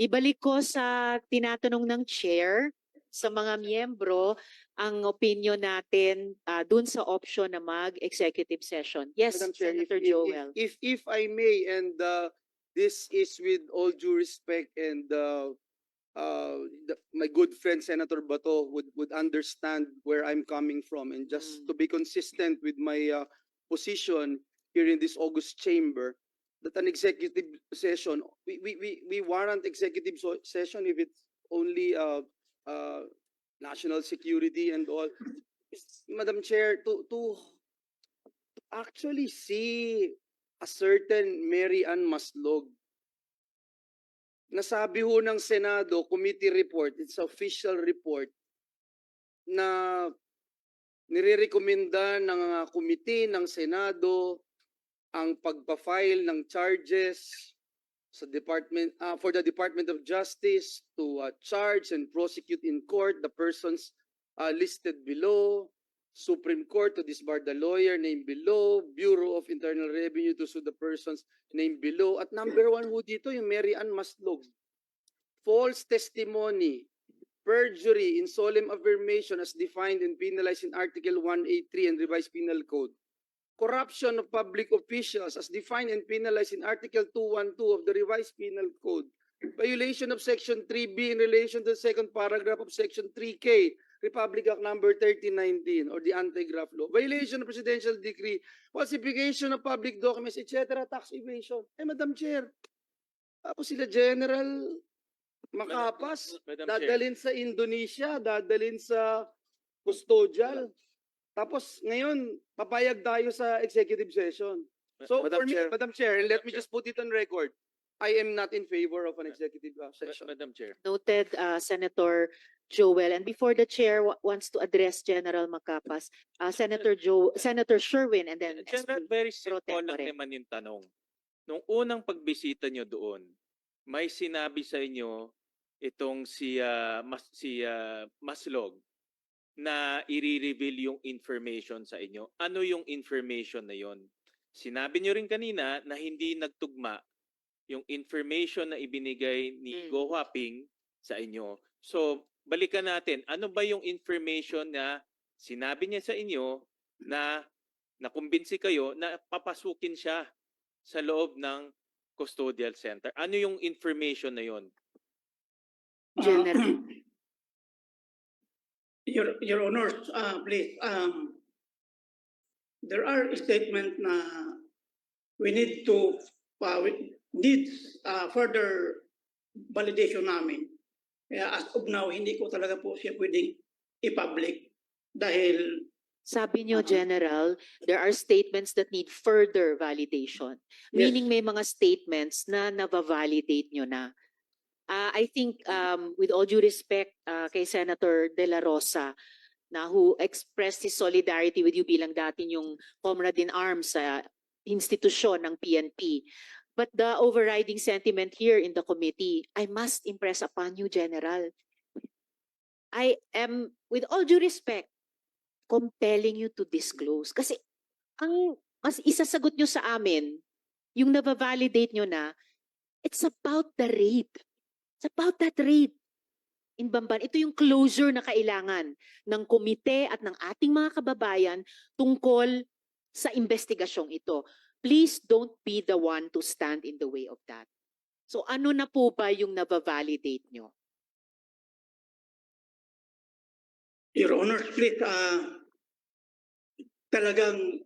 Speaker 1: Ibalik ko sa tinatanong ng chair sa mga miyembro ang opinion natin dun sa option na mag-executive session. Yes,
Speaker 8: Madam Chair,
Speaker 1: Senator Joel.
Speaker 8: if I may, and this is with all due respect, and my good friend Senator Bato would understand where I'm coming from, and just to be consistent with my position here in this August chamber, that an executive session, we warrant executive session if it's only national security and all. Madam Chair, to actually see a certain Mary Ann Maslog, nasabi ho ng Senado committee report, it's official report, na nirerekomenda ng committee ng Senado ang pagpa-file ng charges sa Department for the Department of Justice to charge and prosecute in court the persons listed below, Supreme Court to disbar the lawyer named below, Bureau of Internal Revenue to sue the persons named below. At number one ho dito yung Mary Ann Maslog. False testimony, perjury in solemn affirmation as defined and penalized in Article 183 and Revised Penal Code. Corruption of public officials as defined and penalized in Article 212 of the Revised Penal Code. Violation of Section 3B in relation to the second paragraph of Section 3K, Republic Act Number 1319 or the Anti-Graft Law. Violation of Presidential Decree, falsification of public documents, etc. Tax evasion. Madam Chair, tapos sila General Macapas,
Speaker 5: Madam Chair.
Speaker 8: dadalhin sa Indonesia, dadalhin sa custodial. Tapos ngayon, papayag tayo sa executive session. So
Speaker 6: Madam
Speaker 8: for me,
Speaker 6: Chair.
Speaker 8: Madam Chair, and let
Speaker 5: Madam
Speaker 8: me
Speaker 5: Chair.
Speaker 8: just put it on record, I am not in favor of an executive session.
Speaker 5: Madam Chair.
Speaker 1: Noted, Senator Joel. And before the chair wants to address General Macapas, Senator Sherwin, and then
Speaker 5: General,
Speaker 1: SP
Speaker 5: very
Speaker 1: Pro
Speaker 5: simple lang
Speaker 1: Tempore.
Speaker 5: naman yung tanong. nung unang pagbisita nyo doon, may sinabi sa inyo itong si Maslog na i-reveal yung information sa inyo. Ano yung information na yon? Sinabi nyo rin kanina na hindi nagtugma yung information na ibinigay ni Go Huaping sa inyo. So, balikan natin. Ano ba yung information na sinabi niya sa inyo na nakumbinsi kayo na papasukin siya sa loob ng custodial center? Ano yung information na yon?
Speaker 1: General.
Speaker 2: Your Honors, please, there are statement na we need to further validation namin. Kaya as of now, hindi ko talaga po siya pwedeng i-public dahil
Speaker 1: Sabi niyo, General, there are statements that need further validation. Meaning may mga statements na nava-validate nyo na. I think with all due respect kay Senator De La Rosa, na who expressed his solidarity with you bilang dati yung comrade in arms sa institusyon ng PNP. But the overriding sentiment here in the committee, I must impress upon you, General. I am, with all due respect, compelling you to disclose. Kasi ang mas isasagot nyo sa amin, yung naba-validate nyo na, it's about the raid. It's about that raid in Bamban. Ito yung closure na kailangan ng komite at ng ating mga kababayan tungkol sa investigasyong ito. Please don't be the one to stand in the way of that. So ano na po ba yung naba-validate nyo?
Speaker 2: Your Honor, please, talagang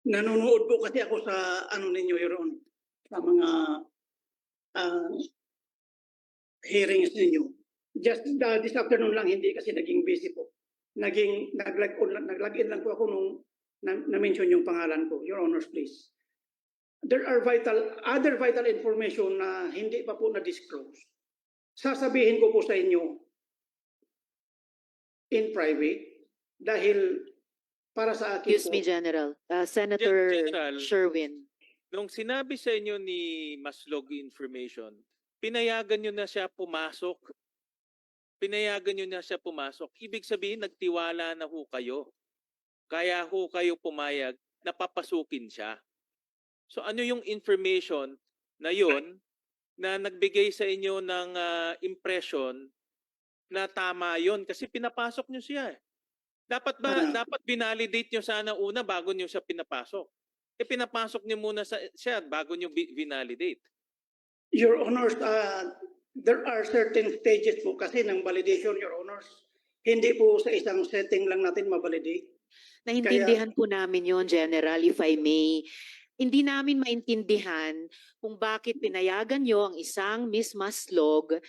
Speaker 2: nanonood po kasi ako sa ano ninyo, Your Honor, sa mga hearings ninyo. Just this afternoon lang, hindi kasi naging busy po. Nag-log in lang po ako nung na-mention yung pangalan ko. Your Honor, please. There are other vital information na hindi pa po na-disclose. Sasabihin ko po sa inyo in private dahil para sa akin
Speaker 1: Excuse
Speaker 2: po,
Speaker 1: me, General. Senator
Speaker 5: General.
Speaker 1: Sherwin.
Speaker 5: Nung sinabi sa inyo ni Maslog information, pinayagan nyo na siya pumasok. Pinayagan nyo na siya pumasok. Ibig sabihin, nagtiwala na ho kayo. Kaya ho kayo pumayag na papasukin siya. So ano yung information na yun na nagbigay sa inyo ng impression na tama yun? Kasi pinapasok nyo siya eh. Dapat binalidate nyo sana una bago nyo siya pinapasok? Pinapasok nyo muna siya bago nyo binalidate.
Speaker 2: Your Honors, there are certain stages po kasi ng validation, Your Honors. Hindi po sa isang setting lang natin ma-validate.
Speaker 1: Naintindihan po namin yon, General, if I may. Hindi namin maintindihan kung bakit pinayagan nyo ang isang Miss Maslog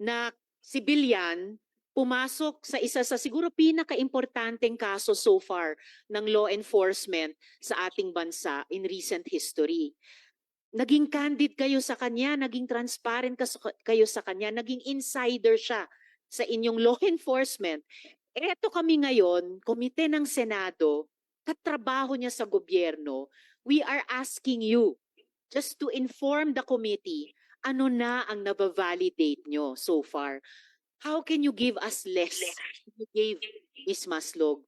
Speaker 1: na sibilyan pumasok sa isa sa siguro pinaka-importanteng kaso so far ng law enforcement sa ating bansa in recent history. Naging candid kayo sa kanya, naging transparent kayo sa kanya, naging insider siya sa inyong law enforcement. Eto kami ngayon, komite ng Senado, katrabaho niya sa gobyerno, we are asking you just to inform the committee ano na ang nabavalidate nyo so far. How can you give us less than you gave Ms. Maslog?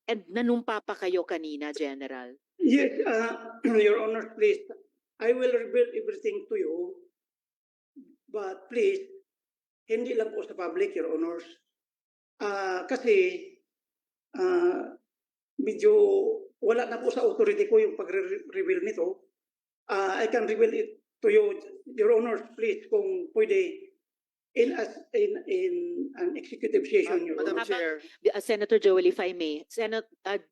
Speaker 1: And nanumpa pa kayo kanina, General.
Speaker 2: Yes, Your Honor, please. I will reveal everything to you. But please, hindi lang po sa public, Your Honors. Kasi medyo wala na po sa authority ko yung pag-reveal nito. I can reveal it to you, Your Honors, please, kung pwede in an executive session, Your
Speaker 8: Madam
Speaker 2: Honor.
Speaker 8: Chair,
Speaker 1: Senator Joel, if I may.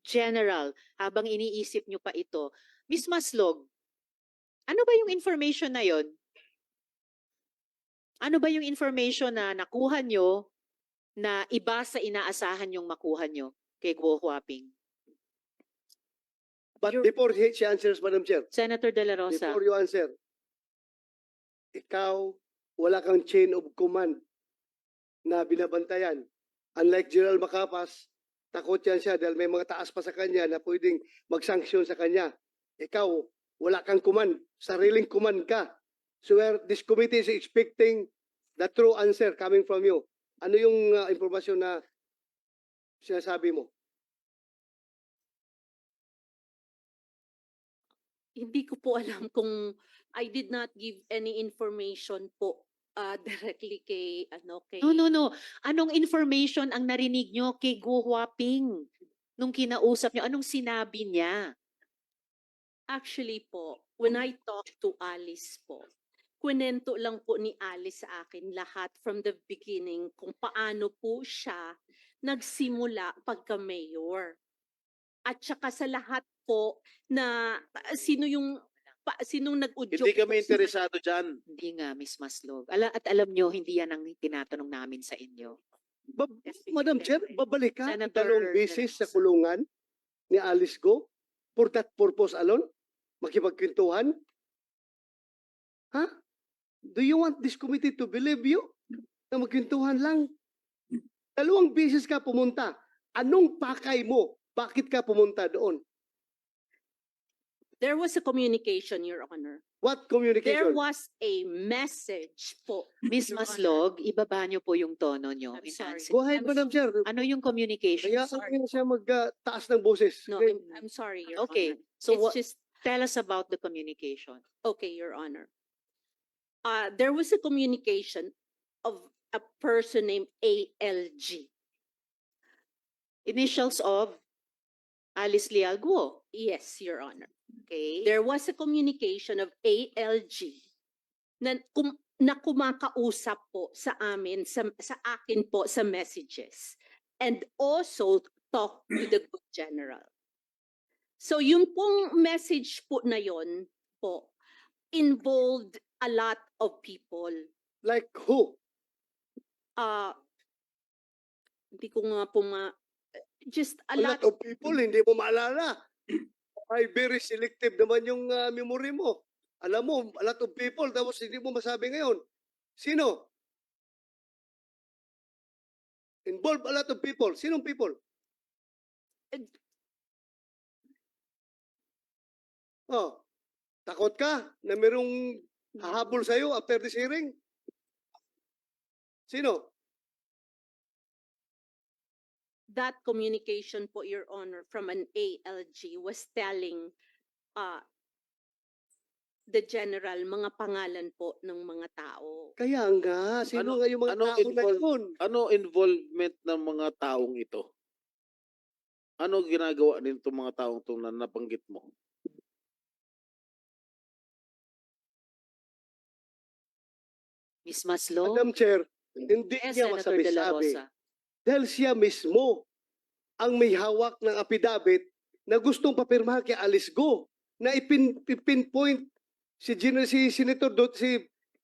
Speaker 1: General, habang iniisip nyo pa ito, Ms. Maslog, ano ba yung information na yon? Ano ba yung information na nakuha nyo na iba sa inaasahan yung makuha nyo kay Guo Huaping?
Speaker 4: But before she answers, Madam Chair,
Speaker 1: Senator De La Rosa.
Speaker 4: before you answer, ikaw, wala kang chain of command na binabantayan. Unlike General Macapas, takot yan siya dahil may mga taas pa sa kanya na pwedeng mag-sanction sa kanya. Ikaw, Wala kang command. Sariling command ka. So this committee is expecting the true answer coming from you. Ano yung impormasyon na sinasabi mo?
Speaker 7: Hindi ko po alam kung I did not give any information po directly kay kay
Speaker 1: No, no, no. Anong information ang narinig nyo kay Go Huaping nung kinausap nyo? Anong sinabi niya?
Speaker 7: Actually po, when I talked to Alice po, kwento lang po ni Alice sa akin lahat from the beginning kung paano po siya nagsimula pagka-mayor. At saka sa lahat po na sinong nag-udyok
Speaker 6: Hindi kami
Speaker 7: po sa
Speaker 6: interesado dyan.
Speaker 1: Hindi nga, Miss Maslog. At alam nyo, hindi yan ang tinatanong namin sa inyo.
Speaker 4: Madam Chair, babalik ka
Speaker 1: Senator
Speaker 4: 2 beses sa
Speaker 1: Venerosa.
Speaker 4: kulungan ni Alice Go for that purpose alone? Makipagkwentuhan? Ha? Do you want this committee to believe you? Na magkwentuhan lang? 2 beses ka pumunta. Anong pakay mo? Bakit ka pumunta doon?
Speaker 7: There was a communication, Your Honor.
Speaker 4: What
Speaker 7: There
Speaker 4: communication?
Speaker 7: was a message po.
Speaker 1: Miss
Speaker 7: Your Honor.
Speaker 1: Maslog, ibaba nyo po yung tono nyo.
Speaker 7: I'm
Speaker 1: in
Speaker 7: sorry.
Speaker 1: answer.
Speaker 4: Go ahead, Madam Chair.
Speaker 1: Ano yung communication?
Speaker 4: Kaya siya magtaas ng boses.
Speaker 7: No,
Speaker 4: Okay.
Speaker 7: I'm sorry, Your
Speaker 1: Okay,
Speaker 7: Honor.
Speaker 1: so
Speaker 7: It's
Speaker 1: what,
Speaker 7: just
Speaker 1: tell us about the communication.
Speaker 7: okay, Your Honor. There was a communication of a person named ALG.
Speaker 1: Initials of Alice Leal Guo.
Speaker 7: Yes, Your Honor.
Speaker 1: Okay.
Speaker 7: There was a communication of ALG na kumakausap po sa amin, sa akin po sa messages. And also talk to the good general. So yung pong message po na yon po involved a lot of people.
Speaker 4: Like who?
Speaker 7: Hindi ko nga po just a
Speaker 4: A
Speaker 7: lot
Speaker 4: lot of people, hindi mo maalala. Ay, very selective naman yung memory mo. Alam mo, a lot of people, tapos hindi mo masabi ngayon. Sino? Involve a lot of people. Sinong people? Oh, takot ka na merong hahabol sa'yo after this hearing? Sino?
Speaker 7: that communication po, Your Honor, from an ALG was telling the general mga pangalan po ng mga tao.
Speaker 4: Kaya nga, sino
Speaker 6: Ano-
Speaker 4: nga yung mga
Speaker 6: ano
Speaker 4: tao na
Speaker 6: involved?
Speaker 4: yun?
Speaker 6: Ano involvement ng mga taong ito? Ano ginagawa nito mga taong ito na nabanggit mo?
Speaker 1: Miss Maslog.
Speaker 4: Madam Chair, hindi
Speaker 1: Yes,
Speaker 4: niya
Speaker 1: Senator De La
Speaker 4: masabi-sabi.
Speaker 1: Rosa.
Speaker 4: Dahil siya mismo ang may hawak ng affidavit na gustong papirmahan kay Alice Go na ipinpoint si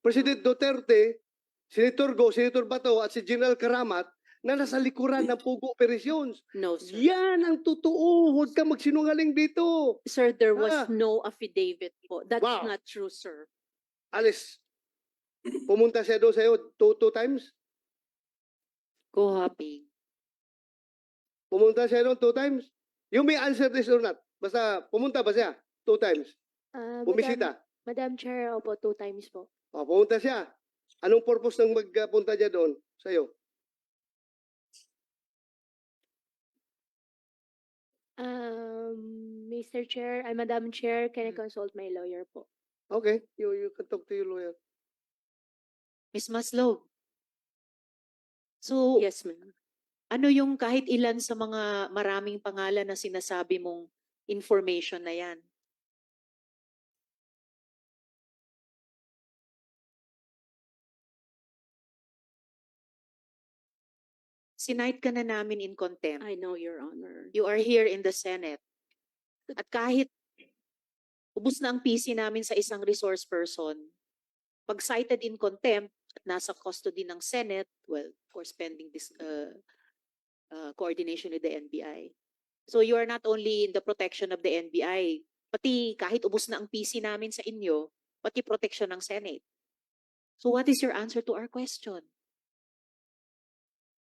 Speaker 4: President Duterte, Senator Go, Senator Bato at si General Karamat na nasa likuran ng Pugo Operations.
Speaker 7: No, sir.
Speaker 4: Yan ang totoo. Huwag ka magsinungaling dito.
Speaker 7: Sir, there was
Speaker 4: Ah.
Speaker 7: no affidavit po. That's
Speaker 4: Wow.
Speaker 7: not true, sir.
Speaker 4: Alice, pumunta siya doon sa'yo two times?
Speaker 1: Go Happy.
Speaker 4: Pumunta siya doon 2 times? You may answer this or not. Basta pumunta ba siya 2 times? Bumisita.
Speaker 9: Madam Chair, opo, 2 times po.
Speaker 4: O, pumunta siya. Anong purpose ng magpunta niya doon sa'yo?
Speaker 9: Mr. Chair, Madam Chair, can I consult my lawyer po?
Speaker 4: Okay, you can talk to your lawyer.
Speaker 1: Miss Maslog. So,
Speaker 7: Yes, ma'am.
Speaker 1: ano yung kahit ilan sa mga maraming pangalan na sinasabi mong information na yan? Sinight ka na namin in contempt.
Speaker 7: I know, Your Honor.
Speaker 1: You are here in the Senate. At kahit ubus na ang PC namin sa isang resource person, pag cited in contempt at nasa custody ng Senate, well, of course, pending this coordination with the NBI. So you are not only in the protection of the NBI, pati kahit ubus na ang PC namin sa inyo, pati protection ng Senate. So what is your answer to our question?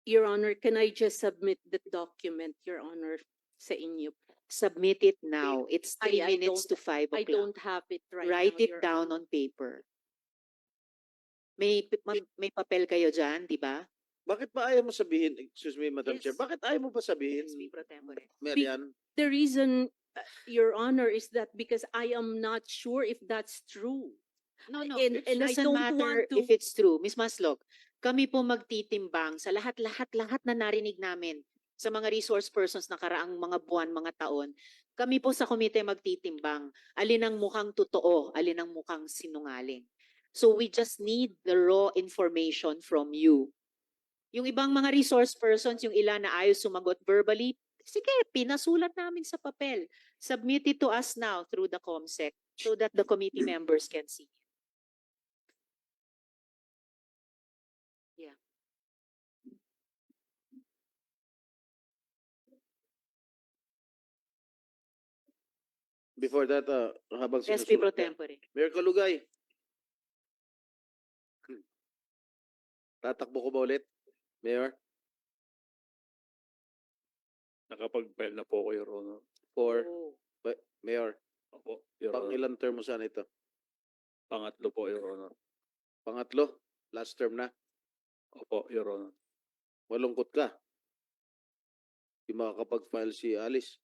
Speaker 7: Your Honor, can I just submit the document, Your Honor, sa inyo?
Speaker 1: Submit it now. It's 3
Speaker 7: I
Speaker 1: minutes to 5
Speaker 7: I
Speaker 1: o'clock.
Speaker 7: don't have it right
Speaker 1: Write
Speaker 7: now,
Speaker 1: it
Speaker 7: Your
Speaker 1: down
Speaker 7: Honor.
Speaker 1: on paper. May papel kayo dyan, di ba?
Speaker 6: Bakit ba ayaw mo sabihin, excuse me, Madam
Speaker 7: Yes.
Speaker 6: Chair, bakit ayaw mo ba sabihin,
Speaker 1: SP pro tempore.
Speaker 6: Marian?
Speaker 7: The reason, Your Honor, is that because I am not sure if that's true.
Speaker 1: No, no,
Speaker 7: And-
Speaker 1: it
Speaker 7: and I
Speaker 1: doesn't
Speaker 7: don't
Speaker 1: matter
Speaker 7: want to-
Speaker 1: if it's true. Miss Maslog, kami po magtitimbang sa lahat na narinig namin sa mga resource persons na karaang mga buwan, mga taon. Kami po sa komite magtitimbang. Alin ang mukhang totoo, alin ang mukhang sinungaling. So we just need the raw information from you. Yung ibang mga resource persons, yung ilan na ayaw sumagot verbally, sige, pinasulat namin sa papel. Submit it to us now through the COMSEC so that the committee members can see.
Speaker 6: Before that, habang
Speaker 1: SP pro
Speaker 6: sinusulat ka.
Speaker 1: tempore.
Speaker 6: Mayor Kalugay. Tatakbo ko ba ulit? Mayor?
Speaker 10: Nakapag-file na po ako, Your Honor.
Speaker 6: For,
Speaker 1: Oh.
Speaker 6: Mayor,
Speaker 10: Opo, Your
Speaker 6: pang
Speaker 10: Honor.
Speaker 6: ilang term mo sana ito?
Speaker 10: Pangatlo po, Your Honor.
Speaker 6: Pangatlo? Last term na?
Speaker 10: Opo, Your Honor.
Speaker 6: Malungkot ka. Hindi makakapag-file si Alice.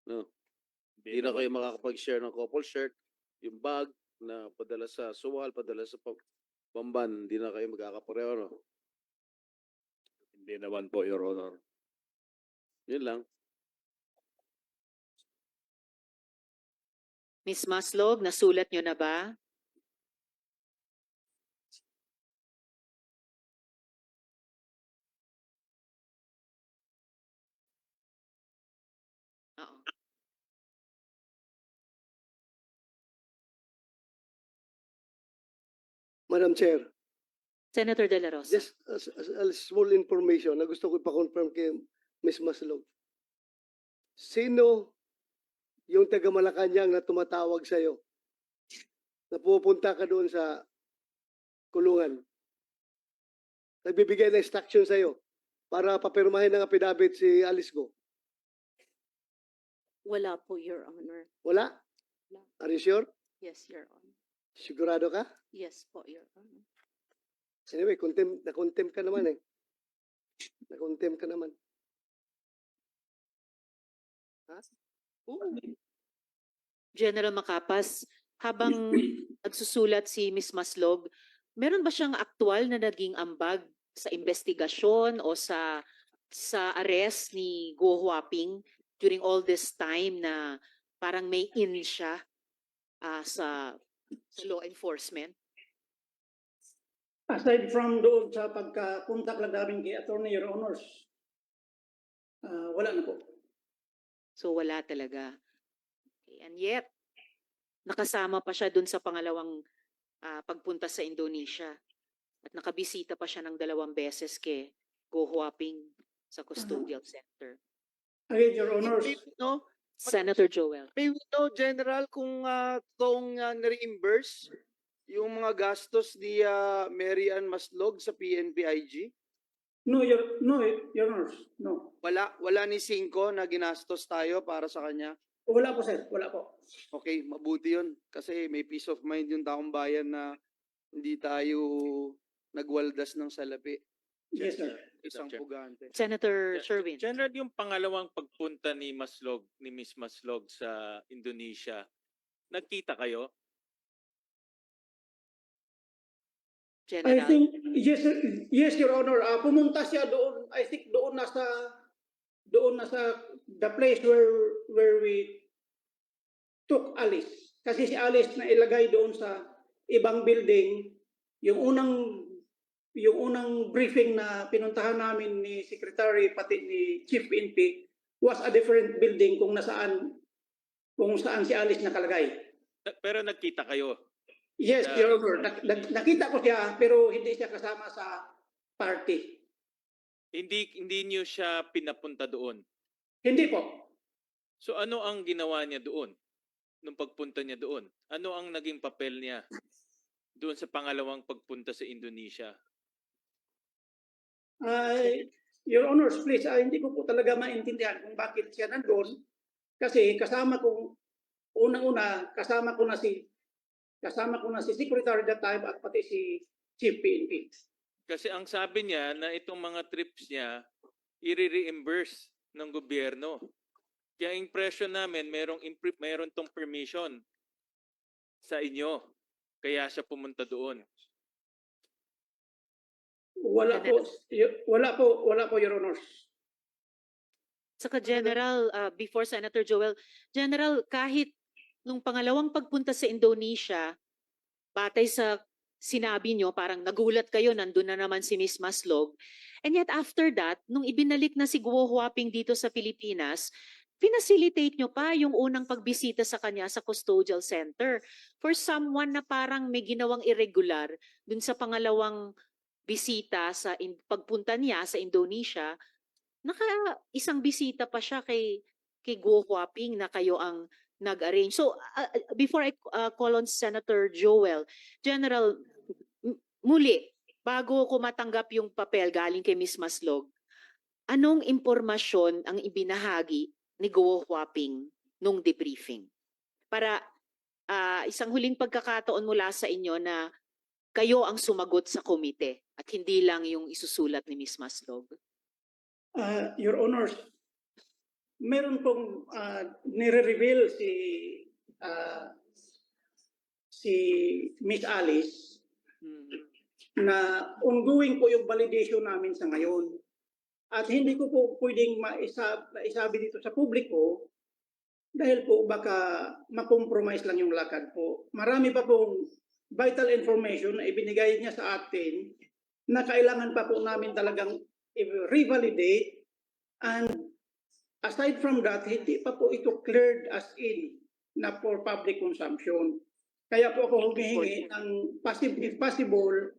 Speaker 6: No. Hindi na kayo makakapag-share ng couple shirt. Yung bag na padala sa suwal, padala sa Bamban, hindi na kayo magkakapareho, no?
Speaker 10: Hindi naman po, Your Honor.
Speaker 6: Yun lang.
Speaker 1: Miss Maslog, nasulat nyo na ba? Oo.
Speaker 4: Madam Chair,
Speaker 1: Senator De La Rosa.
Speaker 4: just a small information na gusto ko ipa-confirm kay Ms. Maslog. Sino yung taga Malacanang na tumatawag sa'yo? Na pupunta ka doon sa kulungan? Nagbibigay ng instruction sa'yo para papirmahin ng affidavit si Alice Go?
Speaker 7: Wala po, Your Honor.
Speaker 4: Wala? Are you sure?
Speaker 7: Yes, Your Honor.
Speaker 4: Sigurado ka?
Speaker 7: Yes po, Your Honor.
Speaker 4: Anyway, na-contempt ka naman eh. Na-contempt ka naman. Ha?
Speaker 1: General Macapas, habang nagsusulat si Miss Maslog, meron ba siyang aktual na naging ambag sa investigasyon o sa arrest ni Go Huaping during all this time na parang may in siya sa law enforcement?
Speaker 2: Aside from doon sa pagka-contact lang namin kay Attorney Your Honors, wala na po.
Speaker 1: So wala talaga. Okay, and yet, nakasama pa siya dun sa pangalawang pagpunta sa Indonesia. At nakabisita pa siya ng 2 beses kay Go Huaping sa custodial center.
Speaker 2: Again, Your Honors,
Speaker 8: No?
Speaker 1: Senator Joel.
Speaker 8: May we know, General, kung toong na-reimburse yung mga gastos ni Mary Ann Maslog sa PNP-IG?
Speaker 2: no, Your Honors, no.
Speaker 8: Wala ni Cinco na ginastos tayo para sa kanya?
Speaker 2: Wala po, sir. Wala po.
Speaker 8: Okay, mabuti yun. Kasi may peace of mind yung taong bayan na hindi tayo nagwaldas ng salapi.
Speaker 2: Yes, sir.
Speaker 8: Isang
Speaker 6: Chair.
Speaker 8: pugante.
Speaker 1: Senator Sherwin.
Speaker 5: General, yung pangalawang pagpunta ni Miss Maslog sa Indonesia, nagkita kayo?
Speaker 2: I
Speaker 1: General.
Speaker 2: think, yes, Your Honor. Pumunta siya doon, I think doon na sa the place where we took Alice. Kasi si Alice na ilagay doon sa ibang building. Yung unang briefing na pinuntahan namin ni Secretary pati ni Chief PNP was a different building kung saan si Alice nakalagay.
Speaker 5: Pero nagkita kayo?
Speaker 2: Yes, Your Honor. Nakita ko siya pero hindi siya kasama sa party.
Speaker 5: Hindi niyo siya pinapunta doon?
Speaker 2: Hindi po.
Speaker 5: So ano ang ginawa niya doon? Nung pagpunta niya doon? Ano ang naging papel niya doon sa pangalawang pagpunta sa Indonesia?
Speaker 2: Your Honors, please, hindi ko po talaga maintindihan kung bakit siya nandun. Kasi unang-una, kasama ko na si Secretary that time at pati si Chief PNP.
Speaker 5: Kasi ang sabi niya na itong mga trips niya, i-reimburse ng gobyerno. Kaya ang impression namin, mayroon tong permission sa inyo. Kaya siya pumunta doon.
Speaker 2: Wala po, Your Honors.
Speaker 1: Saka General, before Senator Joel, General, kahit nung pangalawang pagpunta sa Indonesia, batay sa sinabi nyo, parang nagulat kayo, nandun na naman si Miss Maslog. And yet after that, nung ibinalik na si Guo Huaping dito sa Pilipinas, pinacilitate nyo pa yung unang pagbisita sa kanya sa custodial center. For someone na parang may ginawang irregular dun sa pangalawang bisita sa pagpunta niya sa Indonesia, isang bisita pa siya kay Guo Huaping na kayo ang nag-arrange. So, before I call on Senator Joel, General, muli, bago ko matanggap yung papel galing kay Miss Maslog, anong impormasyon ang ibinahagi ni Guo Huaping nung debriefing? Para isang huling pagkakataon mula sa inyo na kayo ang sumagot sa komite at hindi lang yung isusulat ni Miss Maslog.
Speaker 2: Your Honors, meron pong nire-reveal si Miss Alice na ongoing po yung validation namin sa ngayon. At hindi ko po pwedeng maisabi dito sa publiko dahil po baka makompromise lang yung lakad po. Marami pa pong vital information na ibinigay niya sa atin na kailangan pa po namin talagang revalidate, and aside from that, hindi pa po ito cleared as in na for public consumption. Kaya po ako humihingi ng if possible,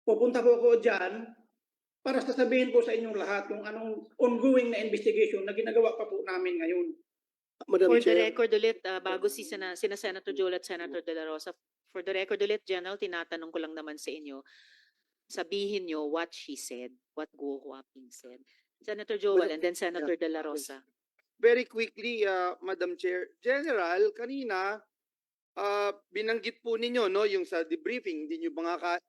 Speaker 2: pupunta po ako dyan para sasabihin po sa inyong lahat kung anong ongoing na investigation na ginagawa pa po namin ngayon.
Speaker 4: Madam
Speaker 1: For the
Speaker 4: Chair,
Speaker 1: record ulit, bago sina Senator Joel at Senator De La Rosa, for the record ulit, General, tinatanong ko lang naman sa inyo, sabihin nyo what she said, what Guo Huaping said. Senator Joel and then Senator De La Rosa.
Speaker 8: Very quickly, Madam Chair. General, kanina, binanggit po ninyo, no, yung sa debriefing, hindi nyo ba nga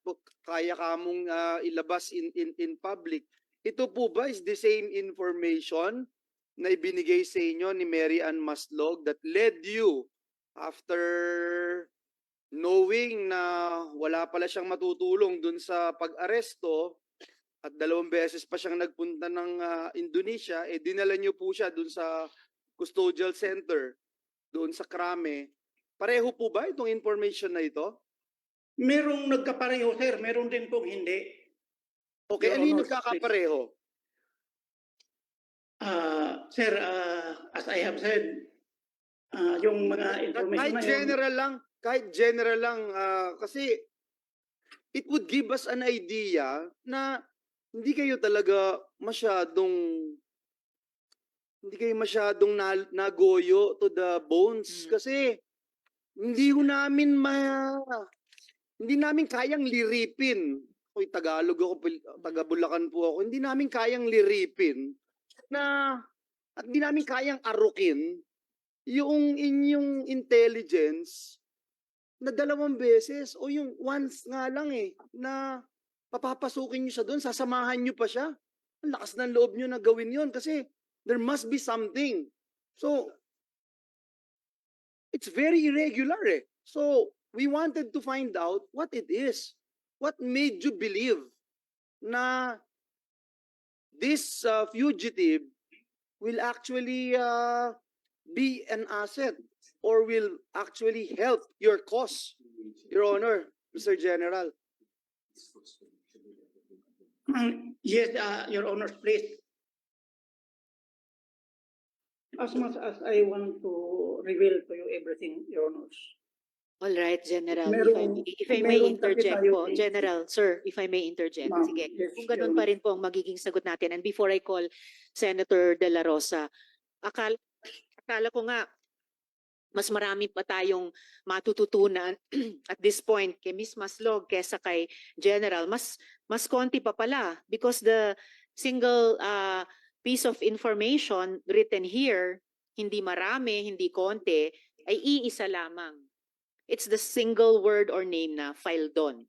Speaker 8: kaya kamong ilabas in public. Ito po ba is the same information na ibinigay sa inyo ni Mary Ann Maslog that led you after knowing na wala pala siyang matutulong dun sa pag-aresto at 2 beses pa siyang nagpunta ng Indonesia, dinala niyo po siya dun sa custodial center, doon sa Krame. Pareho po ba itong information na ito?
Speaker 2: Merong nagkapareho, sir. Meron din pong hindi.
Speaker 8: Okay,
Speaker 2: Your
Speaker 8: ano yung
Speaker 2: Honor,
Speaker 8: nagkakapareho?
Speaker 2: Sir, as I have said, yung mga information
Speaker 8: Kahit general lang, kasi it would give us an idea na hindi kayo masyadong nagoyo to the bones kasi hindi namin kayang liripin. Hoy, Tagalog ako, taga Bulacan po ako. Hindi namin kayang liripin at hindi namin kayang arukin yung inyong intelligence na 2 beses o yung once nga lang na papapasukin nyo siya doon, sasamahan nyo pa siya. Ang lakas ng loob nyo na gawin yon kasi there must be something. So, it's very irregular So, we wanted to find out what it is. What made you believe na this fugitive will actually be an asset or will actually help your cause, Your Honor, Mr. General?
Speaker 2: Yes, Your Honor, please. As much as I want to reveal to you everything, Your Honors.
Speaker 1: All right, General,
Speaker 2: Meron-
Speaker 1: if I may
Speaker 2: meron kasi
Speaker 1: interject
Speaker 2: tayo
Speaker 1: po.
Speaker 2: eh.
Speaker 1: General, sir, if I may interject.
Speaker 2: Ma'am,
Speaker 1: Sige,
Speaker 2: yes,
Speaker 1: kung ganun
Speaker 2: Your
Speaker 1: pa rin po ang magiging sagot natin. And before I call Senator De La Rosa, akala ko nga, mas marami pa tayong matututunan at this point kay Miss Maslog kesa kay General. Mas konti pa pala because the single piece of information written here hindi marami, hindi konti, ay iisa lamang. It's the single word or name na file doon.